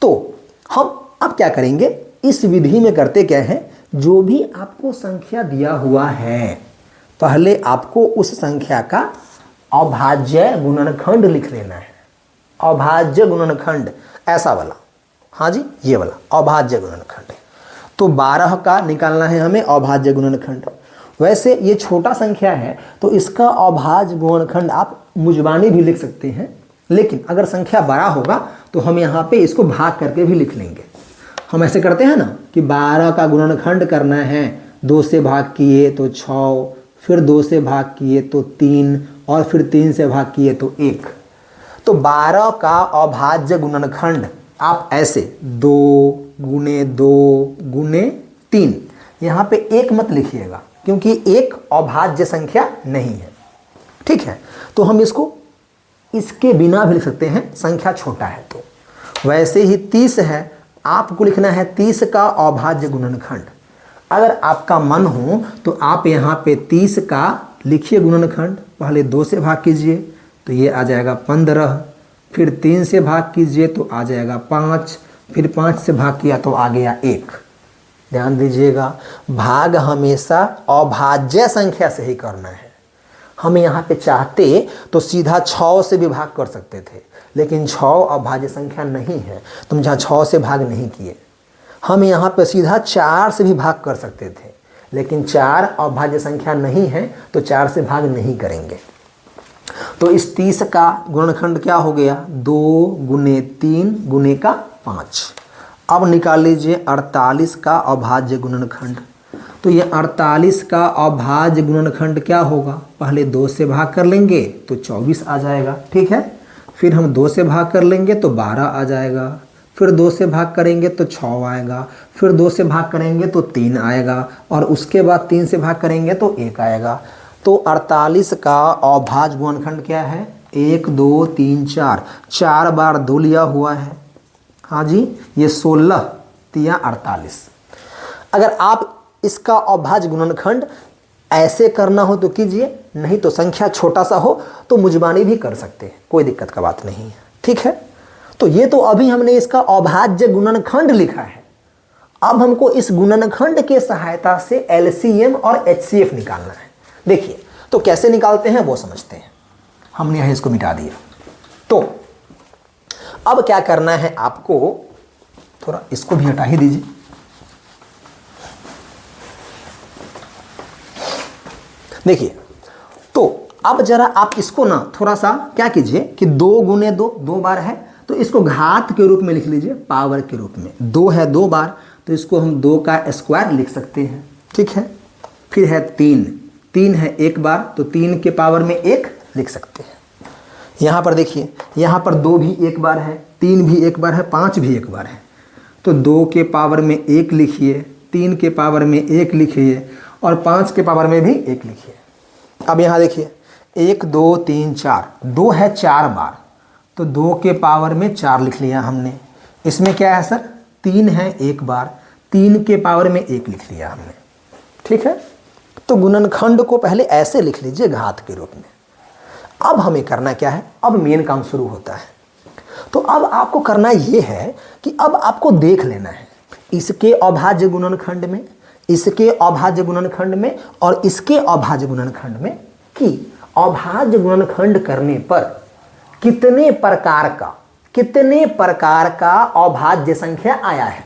तो हम अब क्या करेंगे, इस विधि में करते क्या है, जो भी आपको संख्या दिया हुआ है पहले आपको उस संख्या का अभाज्य गुणनखंड लिख लेना है। अभाज्य गुणनखंड ऐसा वाला, हाँ जी ये वाला अभाज्य गुणनखंड। तो 12 का निकालना है हमें अभाज्य गुणनखंड। वैसे ये छोटा संख्या है तो इसका अभाज्य गुणनखंड आप मुजबानी भी लिख सकते हैं, लेकिन अगर संख्या बड़ा होगा तो हम यहाँ पे इसको भाग करके भी लिख लेंगे। हम ऐसे करते हैं ना कि 12 का गुणनखंड करना है, 2 से भाग किए तो 6, फिर 2 से भाग किए तो 3, और फिर 3 से भाग किए तो 1। तो 12 का अभाज्य गुणनखंड आप ऐसे 2 गुणे 2 गुणे 3, यहाँ पे 1 मत लिखिएगा क्योंकि 1 अभाज्य संख्या नहीं है। ठीक है, तो हम इसको इसके बिना भी लिख सकते हैं, संख्या छोटा है तो। वैसे ही 30 है, आपको लिखना है 30 का अभाज्य गुणनखंड। अगर आपका मन हो तो आप यहाँ पे 30 का लिखिए गुणनखंड। पहले 2 से भाग कीजिए तो ये आ जाएगा 15, फिर 3 से भाग कीजिए तो आ जाएगा 5, फिर 5 से भाग किया तो आ गया 1। ध्यान दीजिएगा, भाग हमेशा अभाज्य संख्या से ही करना है। हम यहाँ पे चाहते तो सीधा 6 से भी भाग कर सकते थे, लेकिन 6 अभाज्य संख्या नहीं है, तुम जहाँ 6 से भाग नहीं किए। हम यहाँ पे सीधा 4 से भी भाग कर सकते थे, लेकिन 4 अभाज्य संख्या नहीं है तो 4 से भाग नहीं करेंगे। तो इस 30 का गुणनखंड क्या हो गया, 2 गुणे 3 गुणे का 5। अब निकाल लीजिए 48 का अभाज्य गुणनखंड। तो ये 48 का अभाज्य गुणनखंड क्या होगा, पहले 2 से भाग कर लेंगे तो 24 आ जाएगा। ठीक है, फिर हम 2 से भाग कर लेंगे तो 12 आ जाएगा, फिर 2 से भाग करेंगे तो 6 आएगा, फिर 2 से भाग करेंगे तो 3 आएगा, और उसके बाद 3 से भाग करेंगे तो 1 आएगा। तो 48 का अभाज्य गुणनखंड क्या है, 1 2 3 4, 4 बार 2 लिया हुआ है। हाँ जी, ये 16 तिया 48। अगर आप इसका अभाज्य गुणनखंड ऐसे करना हो तो कीजिए, नहीं तो संख्या छोटा सा हो तो मुजबानी भी कर सकते हैं, कोई दिक्कत का बात नहीं है। ठीक है, तो ये तो अभी हमने इसका अभाज्य गुणनखंड लिखा है। अब हमको इस गुणनखंड के सहायता से एलसीएम और एचसीएफ निकालना है। देखिए तो कैसे निकालते हैं वो समझते हैं। हमने यहां इसको मिटा दिया। तो अब क्या करना है आपको, थोड़ा इसको भी हटा ही दीजिए। देखिए तो अब जरा आप इसको ना थोड़ा सा क्या कीजिए कि 2 गुने 2 2 बार है तो इसको घात के रूप में लिख लीजिए, पावर के रूप में। 2 है 2 बार तो इसको हम 2 का स्क्वायर लिख सकते हैं। ठीक है, फिर है 3, 3 है 1 बार तो 3 के पावर में 1 लिख सकते हैं। यहाँ पर देखिए, यहाँ पर 2 भी 1 बार है, 3 भी 1 बार है, 5 भी 1 बार है तो 2 के पावर में 1 लिखिए, 3 के पावर में 1 लिखिए और 5 के पावर में भी 1 लिखिए। अब यहाँ देखिए 1 2 3 4, 2 है 4 बार तो 2 के पावर में 4 लिख लिया हमने। इसमें क्या है सर, 3 है 1 बार, 3 के पावर में 1 लिख लिया हमने। ठीक है, तो गुणनखंड को पहले ऐसे लिख लीजिए घात के रूप में। अब हमें करना क्या है, अब मेन काम शुरू होता है। तो अब आपको करना ये है कि अब आपको देख लेना है इसके अभाज्य गुणनखंड में, इसके अभाज्य गुणनखंड में और इसके अभाज्य गुणनखंड में कि अभाज्य गुणनखंड करने पर कितने प्रकार का अभाज्य संख्या आया है,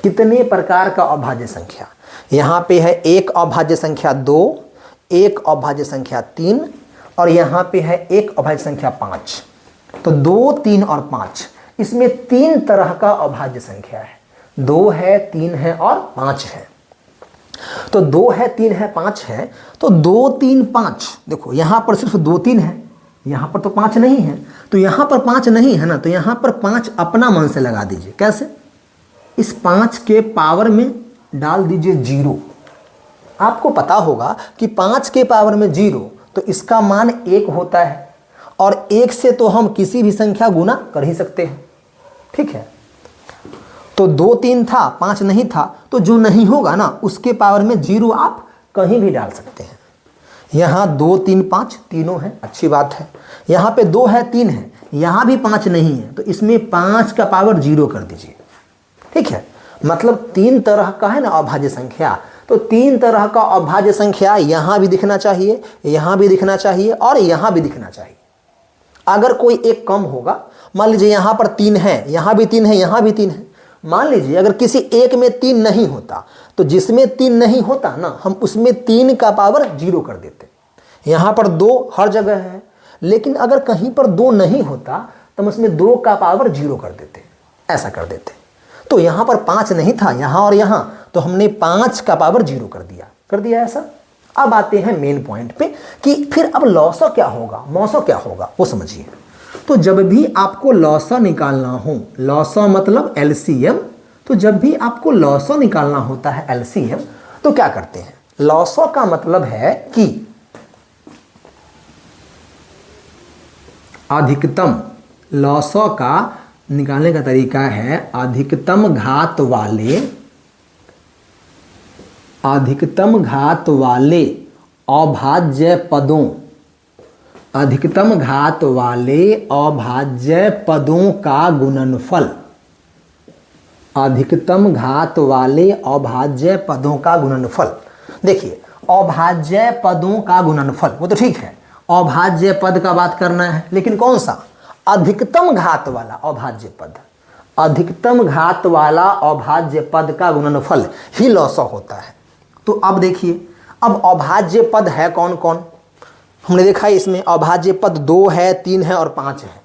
कितने प्रकार का अभाज्य संख्या। यहां पे है एक अभाज्य संख्या 2, एक अभाज्य संख्या 3 और यहां पे है एक अभाज्य संख्या 5। तो 2 3 और 5, इसमें 3 तरह का अभाज्य संख्या है। 2 है, 3 है और 5 है। तो 2 है, 3 है, 5 है तो 2 3 5। देखो यहां पर सिर्फ 2 3 है, यहां पर तो 5 नहीं है। तो यहां पर 5 नहीं है ना, तो यहां पर 5 अपना मन से लगा दीजिए। कैसे, इस 5 के पावर में डाल दीजिए 0। आपको पता होगा कि 5 के पावर में 0 तो इसका मान 1 होता है और 1 से तो हम किसी भी संख्या गुना कर ही सकते हैं। ठीक है, तो 2 3 था, 5 नहीं था तो जो नहीं होगा ना उसके पावर में 0 आप कहीं भी डाल सकते हैं। यहाँ 2 3 5 तीनों है, अच्छी बात है। यहाँ पे 2 है, 3 है, यहाँ भी 5 नहीं है तो इसमें 5 का पावर 0 कर दीजिए। ठीक है, मतलब 3 तरह का है ना अभाज्य संख्या, तो 3 तरह का अभाज्य संख्या यहाँ भी दिखना चाहिए, यहाँ भी दिखना चाहिए और यहाँ भी दिखना चाहिए। अगर कोई एक कम होगा, मान लीजिए यहाँ पर 3 है, यहाँ भी 3 है, यहाँ भी 3 है, मान लीजिए अगर किसी एक में 3 नहीं होता तो जिसमें 3 नहीं होता ना हम उसमें 3 का पावर 0 कर देते। यहाँ पर 2 हर जगह है, लेकिन अगर कहीं पर 2 नहीं होता तो हम उसमें 2 का पावर 0 कर देते, ऐसा कर देते। तो यहाँ पर 5 नहीं था, यहाँ और यहाँ, तो हमने 5 का पावर 0 कर दिया ऐसा। अब आते हैं मेन पॉइंट पे कि फिर अब लॉसा क्या होगा, मौसा क्या होगा वो समझिए। तो जब भी आपको लॉसा निकालना हो, लॉसा मतलब एलसीएम, तो जब भी आपको लॉसा निकालना होता है एलसीएम तो क्या करते हैं, लॉसा का मतलब है कि अधिकतम, लॉसा का निकालने का तरीका है अधिकतम घात वाले अभाज्य पदों, अधिकतम घात वाले अभाज्य पदों का गुणनफल, अधिकतम घात वाले अभाज्य पदों का गुणनफल। देखिए अभाज्य पदों का गुणनफल वो तो ठीक है, अभाज्य पद का बात करना है, लेकिन कौन सा, अधिकतम घात वाला अभाज्य पद, अधिकतम घात वाला अभाज्य पद का गुणनफल ही लॉसा होता है। तो अब देखिए, अब अभाज्य पद है कौन कौन, हमने देखा है इसमें अभाज्य पद 2 है, 3 है और 5 है।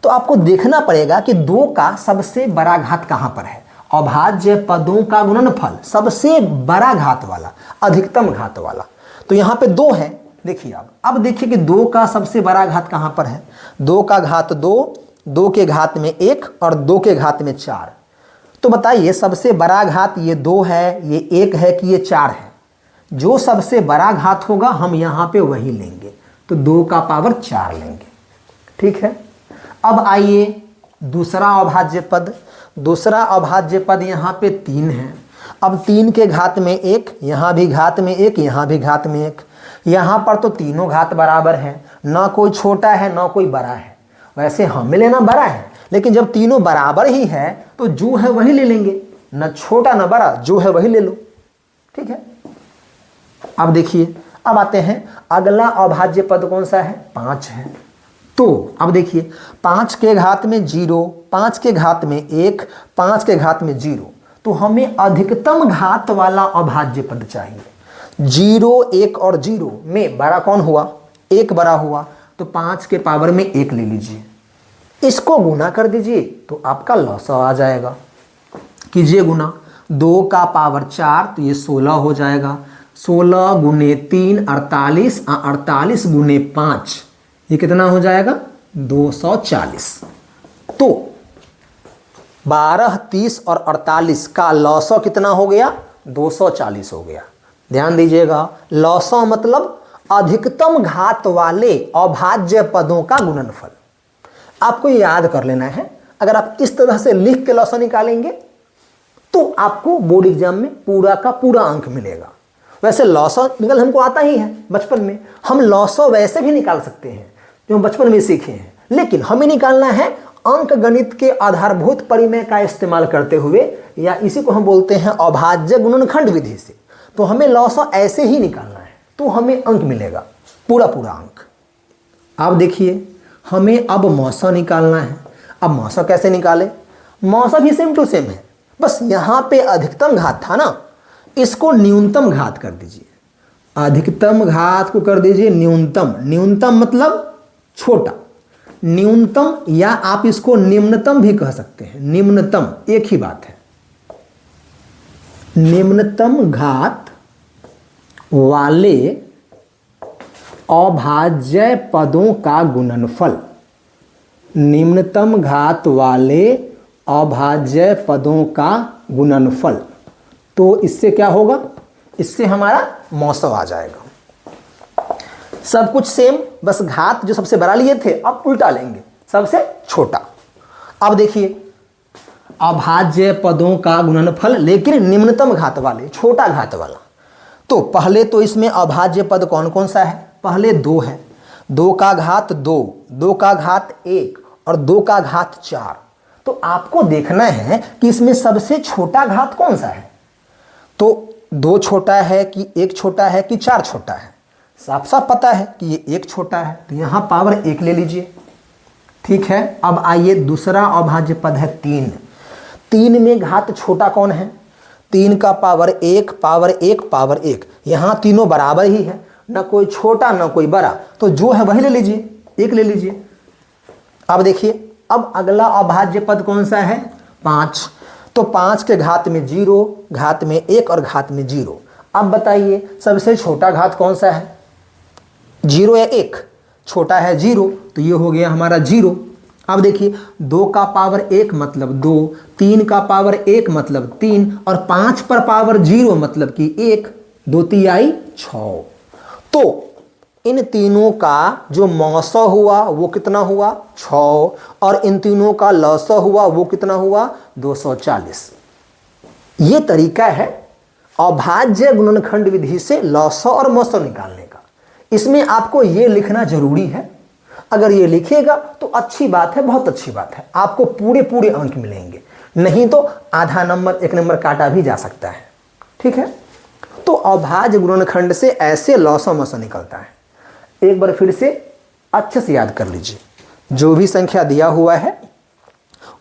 तो आपको देखना पड़ेगा कि 2 का सबसे बड़ा घात कहां पर है, अभाज्य पदों का गुणनफल सबसे बड़ा घात वाला, अधिकतम घात वाला। तो यहां पे 2 है, देखिए अब देखिए कि 2 का सबसे बड़ा घात कहां पर है, 2 का घात 2, 2 के घात में 1 और 2 के घात में 4। तो बताइए सबसे बड़ा घात ये 2 है, ये 1 है कि ये 4 है। जो सबसे बड़ा घात होगा हम यहाँ पे वही लेंगे, तो 2 का पावर 4 लेंगे। ठीक है, अब आइए दूसरा अभाज्य पद, दूसरा अभाज्य पद यहाँ पे 3 है। अब 3 के घात में 1, यहाँ भी घात में 1, यहाँ भी घात में 1। यहाँ पर तो तीनों घात बराबर है, ना कोई छोटा है ना कोई बड़ा है। वैसे हमें लेना बड़ा है, लेकिन जब तीनों बराबर ही है तो जो है वही ले लेंगे, ना छोटा ना बड़ा, जो है वही ले लो। ठीक है, अब देखिए, अब आते हैं अगला अभाज्य पद कौन सा है, 5 है। तो अब देखिए 5 के घात में 0, 5 के घात में 1, 5 के घात में 0, तो हमें अधिकतम घात वाला अभाज्य पद चाहिए। 0, 1 और 0 में बड़ा कौन हुआ, 1 बड़ा हुआ, तो 5 के पावर में 1 ले लीजिए, इसको गुना कर दीजिए तो आपका लॉसा आ जाएगा। कीजिए गुना, 2 का पावर 4 तो ये 16 हो जाएगा। 16 गुने 3 48, 48 गुने 5 ये कितना हो जाएगा, 240। तो 12, 30 और 48 का लॉसा कितना हो गया, 240 हो गया। ध्यान दीजिएगा, लॉसा मतलब अधिकतम घात वाले अभाज्य पदों का गुणनफल। आपको याद कर लेना है। अगर आप इस तरह से लिख के लॉसा निकालेंगे तो आपको बोर्ड एग्जाम में पूरा का पूरा अंक मिलेगा। वैसे लॉसा निकल हमको आता ही है, बचपन में हम लॉसा वैसे भी निकाल सकते हैं जो हम बचपन में सीखे हैं, लेकिन हमें निकालना है अंक गणित के आधारभूत परिमेय का इस्तेमाल करते हुए, या इसी को हम बोलते हैं अभाज्य गुणनखंड विधि से। तो हमें लॉसा ऐसे ही निकालना है, तो हमें अंक मिलेगा, पूरा पूरा अंक। अब देखिए, हमें अब मौसा निकालना है। अब मौसा कैसे निकाले, मौसा भी सेम टू सेम है, बस यहाँ पे अधिकतम घात था ना, इसको न्यूनतम घात कर दीजिए। अधिकतम घात को कर दीजिए न्यूनतम। न्यूनतम मतलब छोटा, न्यूनतम, या आप इसको निम्नतम भी कह सकते हैं। निम्नतम एक ही बात है। निम्नतम घात वाले अभाज्य पदों का गुणनफल। निम्नतम घात वाले अभाज्य पदों का गुणनफल। तो इससे क्या होगा, इससे हमारा मौसा आ जाएगा। सब कुछ सेम, बस घात जो सबसे बड़ा लिए थे अब उल्टा लेंगे, सबसे छोटा। अब देखिए, अभाज्य पदों का गुणनफल लेकिन निम्नतम घात वाले, छोटा घात वाला। तो पहले तो इसमें अभाज्य पद कौन कौन सा है, पहले 2 है। 2 का घात 2, 2 का घात 1 और 2 का घात 4। तो आपको देखना है कि इसमें सबसे छोटा घात कौन सा है। तो 2 छोटा है कि 1 छोटा है कि 4 छोटा है, साफ साफ पता है कि ये 1 छोटा है, तो यहाँ पावर 1 ले लीजिए। ठीक है, अब आइए दूसरा अभाज्य पद है 3। 3 में घात छोटा कौन है, 3 का पावर 1, पावर 1, पावर 1। यहाँ तीनों बराबर ही है, ना कोई छोटा ना कोई बड़ा, तो जो है वही ले लीजिए, 1 ले लीजिए। अब देखिए, अब अगला अभाज्य पद कौन सा है, 5। तो 5 के घात में 0, घात में 1 और घात में 0। अब बताइए सबसे छोटा घात कौन सा है, 0 या 1, छोटा है 0, तो ये हो गया हमारा 0। अब देखिए, 2 का पावर 1 मतलब 2, 3 का पावर 1 मतलब 3 और 5 पर पावर 0 मतलब कि 1, 2 तिहाई 6। तो इन तीनों का जो मौसा हुआ वो कितना हुआ, 6, और इन तीनों का लौसा हुआ वो कितना हुआ, 240। ये तरीका है अभाज्य गुणनखंड विधि से लौसा और मौसा निकालने का। इसमें आपको ये लिखना जरूरी है। अगर ये लिखिएगा तो अच्छी बात है, बहुत अच्छी बात है, आपको पूरे पूरे अंक मिलेंगे, नहीं तो आधा नंबर 1 नंबर काटा भी जा सकता है। ठीक है, तो अभाज्य गुणनखंड से ऐसे लौसा मौसा निकलता है। एक बार फिर से अच्छे से याद कर लीजिए, जो भी संख्या दिया हुआ है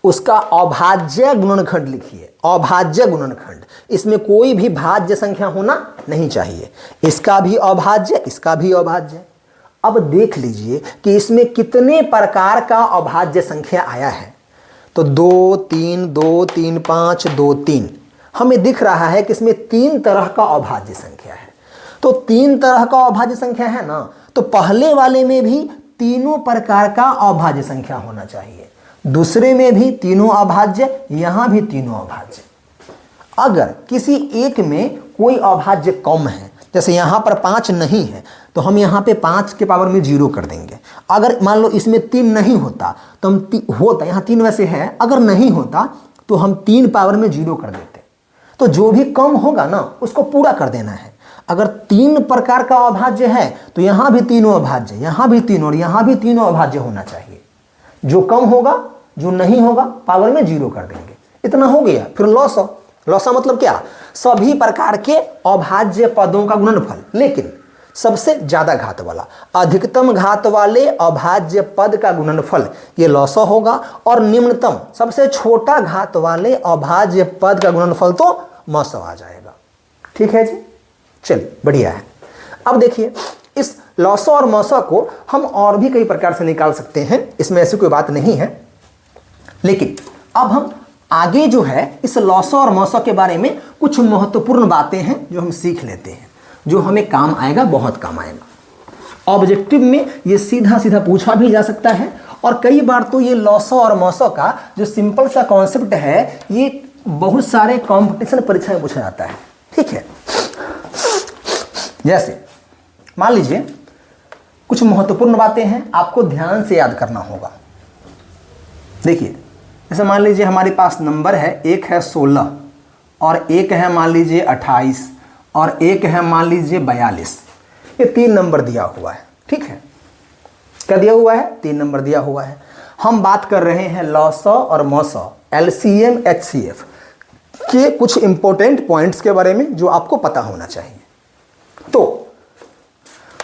उसका अभाज्य गुणनखंड लिखिए। अभाज्य गुणनखंड, इसमें कोई भी भाज्य संख्या होना नहीं चाहिए। इसका भी अभाज्य, इसका भी अभाज्य। अब देख लीजिए कि इसमें कितने प्रकार का अभाज्य संख्या आया है। तो 2 3 2 3 5 2 3 हमें दिख रहा है कि इसमें 3 तरह का अभाज्य संख्या है। तो 3 तरह का अभाज्य संख्या है ना, तो पहले वाले में भी तीनों प्रकार का अभाज्य संख्या होना चाहिए, दूसरे में भी तीनों अभाज्य, यहां भी तीनों अभाज्य। अगर किसी एक में कोई अभाज्य कम है जैसे यहाँ पर 5 नहीं है तो हम यहाँ पे 5 के पावर में 0 कर देंगे। अगर मान लो इसमें 3 नहीं होता तो हम होता, यहाँ 3 वैसे है, अगर नहीं होता तो हम 3 पावर में 0 कर देते। तो जो भी कम होगा ना उसको पूरा कर देना है। अगर 3 प्रकार का अभाज्य है तो यहाँ भी तीनों अभाज्य, यहाँ भी 3 और यहाँ भी तीनों अभाज्य होना चाहिए। जो कम होगा, जो नहीं होगा, पावर में 0 कर देंगे। इतना हो गया। फिर लॉसा, लॉसा मतलब क्या? सभी प्रकार के अभाज्य पदों का गुणनफल, लेकिन सबसे ज्यादा घात वाला, अधिकतम घात वाले अभाज्य पद का गुणनफल ये लॉसा होगा, और निम्नतम सबसे छोटा घात वाले अभाज्य पद का गुणनफल तो मौसा आ जाएगा। ठीक है जी, चलिए बढ़िया है। अब देखिए इस लॉसा और मौसा को हम और भी कई प्रकार से निकाल सकते हैं, इसमें ऐसी कोई बात नहीं है। लेकिन अब हम आगे जो है इस लॉसा और मौसा के बारे में कुछ महत्वपूर्ण बातें हैं जो हम सीख लेते हैं, जो हमें काम आएगा, बहुत काम आएगा। ऑब्जेक्टिव में ये सीधा सीधा पूछा भी जा सकता है, और कई बार तो ये लॉसा और मौसा का जो सिंपल सा कॉन्सेप्ट है ये बहुत सारे कंपटीशन परीक्षा में पूछा जाता है। ठीक है, जैसे मान लीजिए कुछ महत्वपूर्ण बातें हैं, आपको ध्यान से याद करना होगा। देखिए जैसे मान लीजिए हमारे पास नंबर है, एक है 16 और एक है मान लीजिए 28 और एक है मान लीजिए 42। ये 3 नंबर दिया हुआ है। ठीक है, क्या दिया हुआ है? 3 नंबर दिया हुआ है। हम बात कर रहे हैं लॉसा और मौसा, LCM HCF के कुछ इंपॉर्टेंट पॉइंट्स के बारे में जो आपको पता होना चाहिए। तो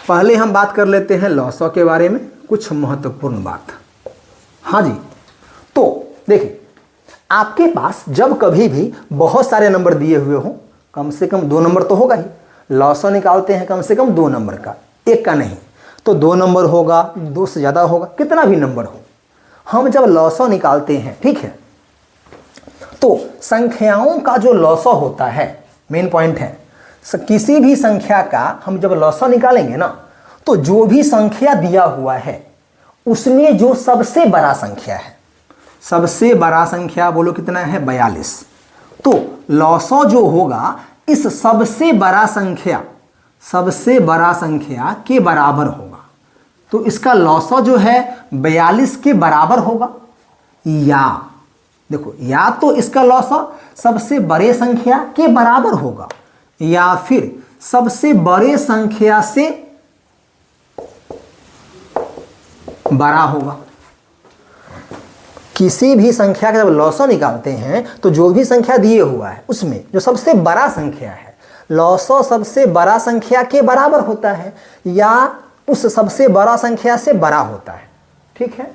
पहले हम बात कर लेते हैं लॉसा के बारे में, कुछ महत्वपूर्ण बात। हाँ जी, तो देखिए आपके पास जब कभी भी बहुत सारे नंबर दिए हुए हो, कम से कम 2 नंबर तो होगा ही। लॉसा निकालते हैं कम से कम 2 नंबर का, एक का नहीं। तो 2 नंबर होगा, 2 से ज़्यादा होगा, कितना भी नंबर हो। हम जब लॉसा निकालते हैं, ठीक है, तो संख्याओं का जो लॉसा होता है, मेन पॉइंट है, किसी भी संख्या का हम जब लॉसा निकालेंगे ना, तो जो भी संख्या दिया हुआ है उसमें जो सबसे बड़ा संख्या है, सबसे बड़ा संख्या बोलो कितना है? 42। तो लॉसा जो होगा इस सबसे बड़ा संख्या के बराबर होगा। तो इसका लॉसा जो है 42 के बराबर होगा, या देखो, या तो इसका लॉसा सबसे बड़े संख्या के बराबर होगा या फिर सबसे बड़े संख्या से बड़ा होगा। किसी भी संख्या का जब लॉसा निकालते हैं तो जो भी संख्या दिए हुआ है उसमें जो सबसे बड़ा संख्या है, लॉसा सबसे बड़ा संख्या के बराबर होता है या उस सबसे बड़ा संख्या से बड़ा होता है। ठीक है,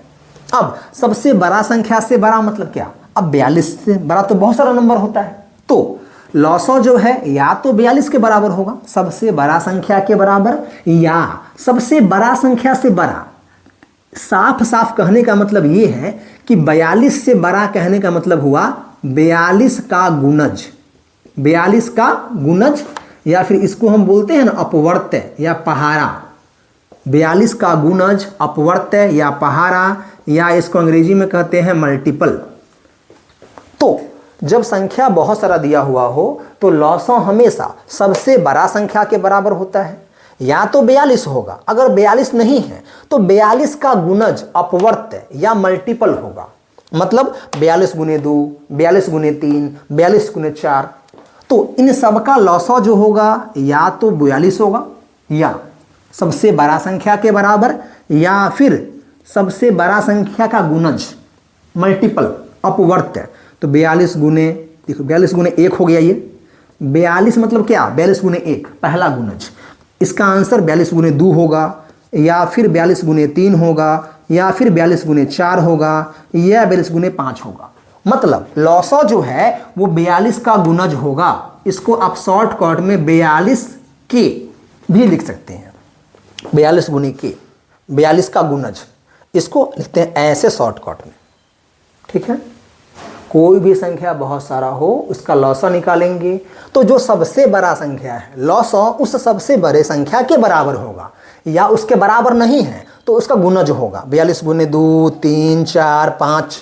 अब सबसे बड़ा संख्या से बड़ा मतलब क्या? अब 42 से बड़ा तो बहुत सारा नंबर होता है, तो लॉसा जो है या तो 42 के बराबर होगा, सबसे बड़ा संख्या के बराबर, या सबसे बड़ा संख्या से बड़ा। साफ साफ कहने का मतलब ये है कि 42 से बड़ा कहने का मतलब हुआ 42 का गुणज, 42 का गुणज, या फिर इसको हम बोलते हैं ना अपवर्त्य या पहाड़ा। 42 का गुणज, अपवर्त्य या पहाड़ा, या इसको अंग्रेजी में कहते हैं मल्टीपल। तो जब संख्या बहुत सारा दिया हुआ हो तो लॉसा हमेशा सबसे बड़ा संख्या के बराबर होता है, या तो 42 होगा, अगर 42 नहीं है तो 42 का गुणज, अपवर्त्य या मल्टीपल होगा। मतलब 42 गुने 2, 42 गुने 3, 42 गुने 4। तो इन सब का लॉसा जो होगा या तो 42 होगा, या सबसे बड़ा संख्या के बराबर, या फिर सबसे बड़ा संख्या का गुणज, मल्टीपल, अपवर्त्य। तो 42 गुने, देखो 42 गुने 1 हो गया ये। 42 मतलब क्या? 42 गुने 1 पहला गुणज। इसका आंसर 42 गुने 2 होगा, या फिर 42 गुने 3 होगा, या फिर 42 गुने 4 होगा, या 42 गुने 5 होगा। मतलब लॉसा जो है वो 42 का गुणज होगा। इसको आप शॉर्टकट में 42 के भी लिख सकते हैं, 42 गुने के, 42 का गुणज, इसको लिखते हैं ऐसे शॉर्टकट में। ठीक है, कोई भी संख्या बहुत सारा हो उसका लॉसा निकालेंगे तो जो सबसे बड़ा संख्या है लॉसा उस सबसे बड़े संख्या के बराबर होगा, या उसके बराबर नहीं है तो उसका गुणज होगा। 42 गुने 2, 3, 4, 5,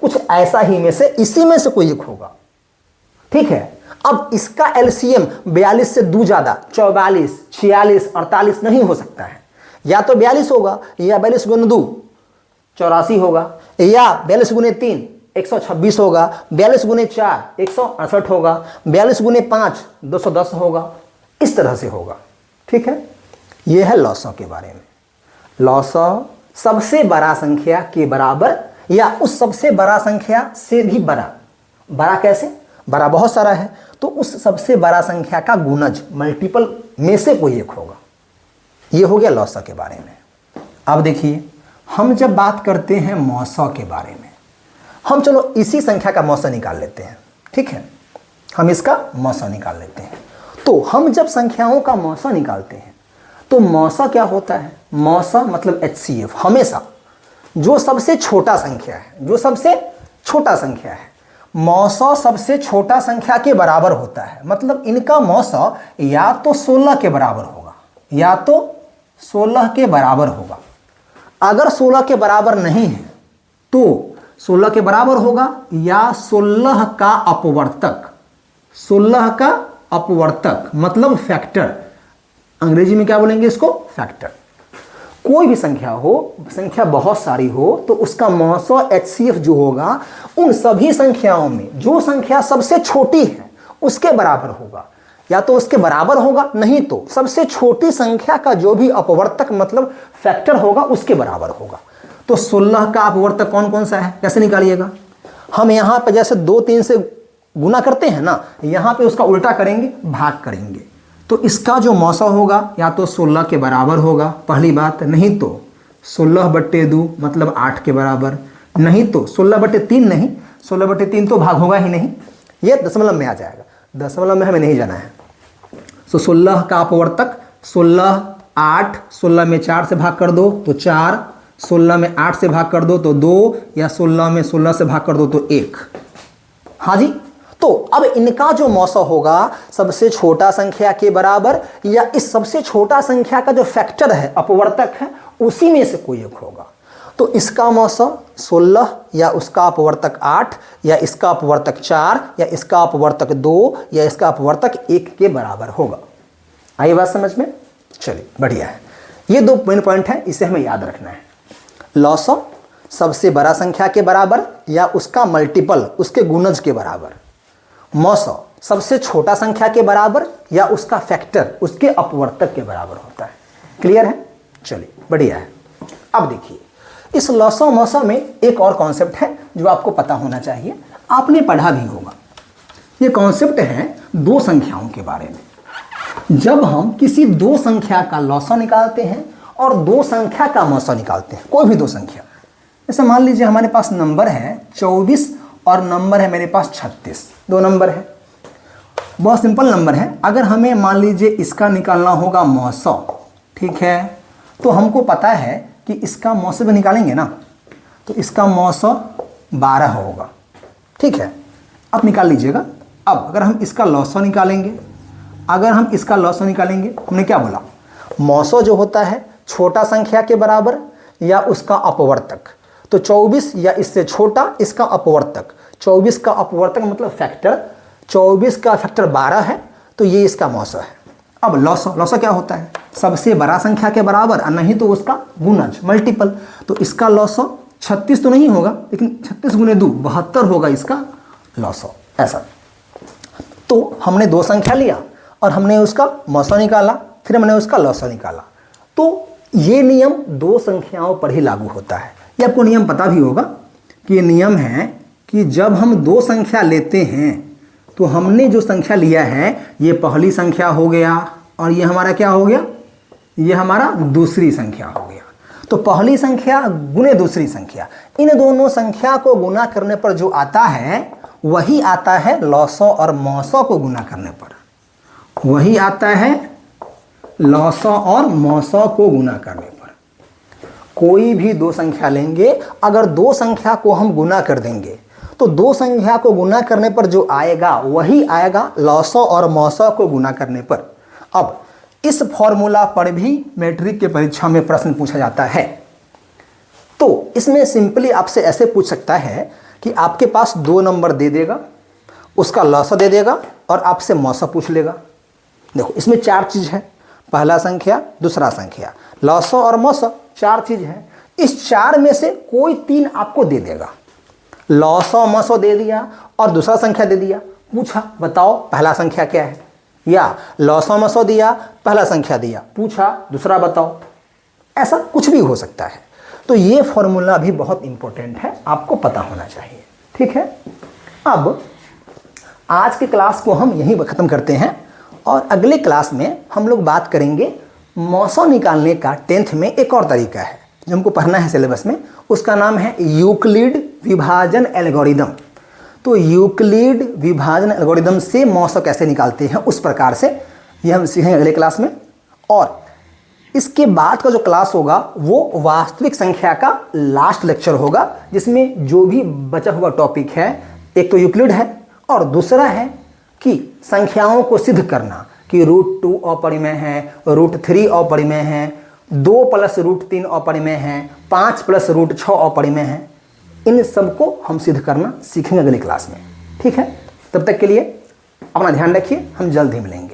कुछ ऐसा ही में से, इसी में से कोई एक होगा। ठीक है, अब इसका एलसीएम 42 से 2 ज़्यादा 44, 46, 48 नहीं हो सकता है। या तो 42 होगा, या 42 गुने 2 84 होगा, या 42 गुने 3 126 होगा, 42 गुने 4 168 होगा, 42 गुने 5 210 होगा। इस तरह से होगा। ठीक है, यह है लॉसॉ के बारे में। लॉसॉ सबसे बड़ा संख्या के बराबर या उस सबसे बड़ा संख्या से भी बड़ा। बड़ा कैसे? बड़ा बहुत सारा है, तो उस सबसे बड़ा संख्या का गुणज, मल्टीपल में से कोई एक होगा। यह हो गया लॉसॉ के बारे में। अब देखिए, हम जब बात करते हैं मौसॉ के बारे में, हम चलो इसी संख्या का मौसॉ निकाल लेते हैं। ठीक है, हम इसका मौसॉ निकाल लेते हैं। तो हम जब संख्याओं का मौसॉ निकालते हैं तो मौसॉ क्या होता है? मौसॉ मतलब HCF, हमेशा जो सबसे छोटा संख्या है, जो सबसे छोटा संख्या है, मौसॉ सबसे छोटा संख्या के बराबर होता है। मतलब इनका मौसॉ या तो 16 के बराबर होगा, या तो 16 के बराबर होगा। अगर 16 के बराबर नहीं है तो 16 के बराबर होगा या 16 का अपवर्तक। 16 का अपवर्तक मतलब फैक्टर, अंग्रेजी में क्या बोलेंगे इसको? फैक्टर। कोई भी संख्या हो, संख्या बहुत सारी हो, तो उसका मौसॉ HCF जो होगा उन सभी संख्याओं में जो संख्या सबसे छोटी है उसके बराबर होगा, या तो उसके बराबर होगा, नहीं तो सबसे छोटी संख्या का जो भी अपवर्तक मतलब फैक्टर होगा उसके बराबर होगा। तो 16 का अपवर्तक कौन कौन सा है, कैसे निकालिएगा? हम यहाँ पे जैसे 2 3 से गुना करते हैं ना, यहाँ पे उसका उल्टा करेंगे, भाग करेंगे। तो इसका जो मौसॉ होगा या तो 16 के बराबर होगा, पहली बात, नहीं तो 16/2 मतलब 8 के बराबर, नहीं तो 16/3 नहीं, 16/3 तो भाग होगा ही नहीं, ये दशमलव में आ जाएगा। दशमलव में हमें नहीं जाना है। तो 16 का अपवर्तक 16, 8, 16 में 4 से भाग कर दो तो 4, 16 में 8 से भाग कर दो तो 2, या 16 में 16 से भाग कर दो तो 1। हाँ जी, तो अब इनका जो मौसॉ होगा सबसे छोटा संख्या के बराबर या इस सबसे छोटा संख्या का जो फैक्टर है, अपवर्तक है, उसी में से कोई एक होगा। तो इसका मौसॉ 16 या उसका अपवर्तक 8 या इसका अपवर्तक 4 या इसका अपवर्तक 2 या इसका अपवर्तक 1 के बराबर होगा। आई बात समझ में? चलिए, बढ़िया है। ये 2 मेन पॉइंट है, इसे हमें याद रखना है। लॉसॉ सबसे बड़ा संख्या के बराबर या उसका मल्टीपल, उसके गुणज के बराबर। मौसॉ सबसे छोटा संख्या के बराबर या उसका फैक्टर, उसके अपवर्तक के बराबर होता है। क्लियर है? चलिए, बढ़िया है। अब देखिए, इस लॉसॉ मौसॉ में एक और कॉन्सेप्ट है जो आपको पता होना चाहिए, आपने पढ़ा भी होगा। ये कॉन्सेप्ट है 2 संख्याओं के बारे में। जब हम किसी 2 संख्या का लॉसॉ निकालते हैं और 2 संख्या का मौसॉ निकालते हैं, कोई भी 2 संख्या, जैसे मान लीजिए हमारे पास नंबर है 24 और नंबर है मेरे पास 36, 2 नंबर है, बहुत सिंपल नंबर है। अगर हमें मान लीजिए इसका निकालना होगा मौसॉ, ठीक है, तो हमको पता है कि इसका मौसॉ भी निकालेंगे ना, तो इसका मौसॉ 12 होगा। ठीक है, अब निकाल लीजिएगा। अब अगर हम इसका लॉसॉ निकालेंगे, अगर हम इसका लॉसॉ निकालेंगे, हमने क्या बोला? मौसॉ जो होता है छोटा संख्या के बराबर या उसका अपवर्तक। तो 24 या इससे छोटा इसका अपवर्तक, 24 का अपवर्तक मतलब फैक्टर, 24 का फैक्टर 12 है, तो ये इसका मौसॉ है। अब लॉसॉ, लॉसॉ क्या होता है? सबसे बड़ा संख्या के बराबर और नहीं तो उसका गुणज, मल्टीपल। तो इसका लॉसॉ 36 तो नहीं होगा, लेकिन 36 गुने 2 72 होगा इसका लॉसॉ। ऐसा। तो हमने 2 संख्या लिया और हमने उसका मौसॉ निकाला, फिर हमने उसका लॉसॉ निकाला। तो ये नियम 2 संख्याओं पर ही लागू होता है। ये आपको नियम पता भी होगा कि ये नियम है कि जब हम 2 संख्या लेते हैं तो हमने जो संख्या लिया है ये पहली संख्या हो गया और ये हमारा क्या हो गया? ये हमारा दूसरी संख्या हो गया। तो पहली संख्या गुने दूसरी संख्या, इन दोनों संख्या को गुना करने पर जो आता है वही आता है लॉसॉ और मौसॉ को गुना करने पर, वही आता है लॉसॉ और मौसॉ को गुना करने पर। कोई भी 2 संख्या लेंगे, अगर 2 संख्या को हम गुना कर देंगे तो 2 संख्या को गुना करने पर जो आएगा वही आएगा लॉसॉ और मौसॉ को गुना करने पर। अब इस फॉर्मूला पर भी मैट्रिक के परीक्षा में प्रश्न पूछा जाता है। तो इसमें सिंपली आपसे ऐसे पूछ सकता है कि आपके पास 2 नंबर दे देगा उसका लॉसा दे देगा और आपसे मौसा पूछ लेगा। देखो इसमें 4 चीज़ है, पहला संख्या, दूसरा संख्या, लॉसा और मौसा, 4 चीज़ है। इस 4 में से कोई 3 आपको दे देगा। लॉसा मौसा दे दिया और दूसरा संख्या दे दिया, पूछा बताओ पहला संख्या क्या है, या लॉसा मौसा दिया, पहला संख्या दिया, पूछा दूसरा बताओ। ऐसा कुछ भी हो सकता है। तो ये फॉर्मूला भी बहुत इंपॉर्टेंट है, आपको पता होना चाहिए। ठीक है, अब आज के क्लास को हम यहीं पर ख़त्म करते हैं और अगले क्लास में हम लोग बात करेंगे मौसा निकालने का 10th में एक और तरीका है जो हमको पढ़ना है सिलेबस में, उसका नाम है यूक्लिड विभाजन एल्गोरिदम। तो यूक्लिड विभाजन एल्गोरिदम से मौसा कैसे निकालते हैं उस प्रकार से ये हम सीखेंगे अगले क्लास में। और इसके बाद का जो क्लास होगा वो वास्तविक संख्या का लास्ट लेक्चर होगा, जिसमें जो भी बचा हुआ टॉपिक है, एक तो यूक्लिड है और दूसरा है कि संख्याओं को सिद्ध करना कि √2 अपरिमेय है, √3 अपरिमेय है, 2 + √3 अपरिमेय है, 5 + √6 अपरिमेय है। इन सबको हम सिद्ध करना सीखेंगे अगले क्लास में। ठीक है, तब तक के लिए अपना ध्यान रखिए, हम जल्द ही मिलेंगे।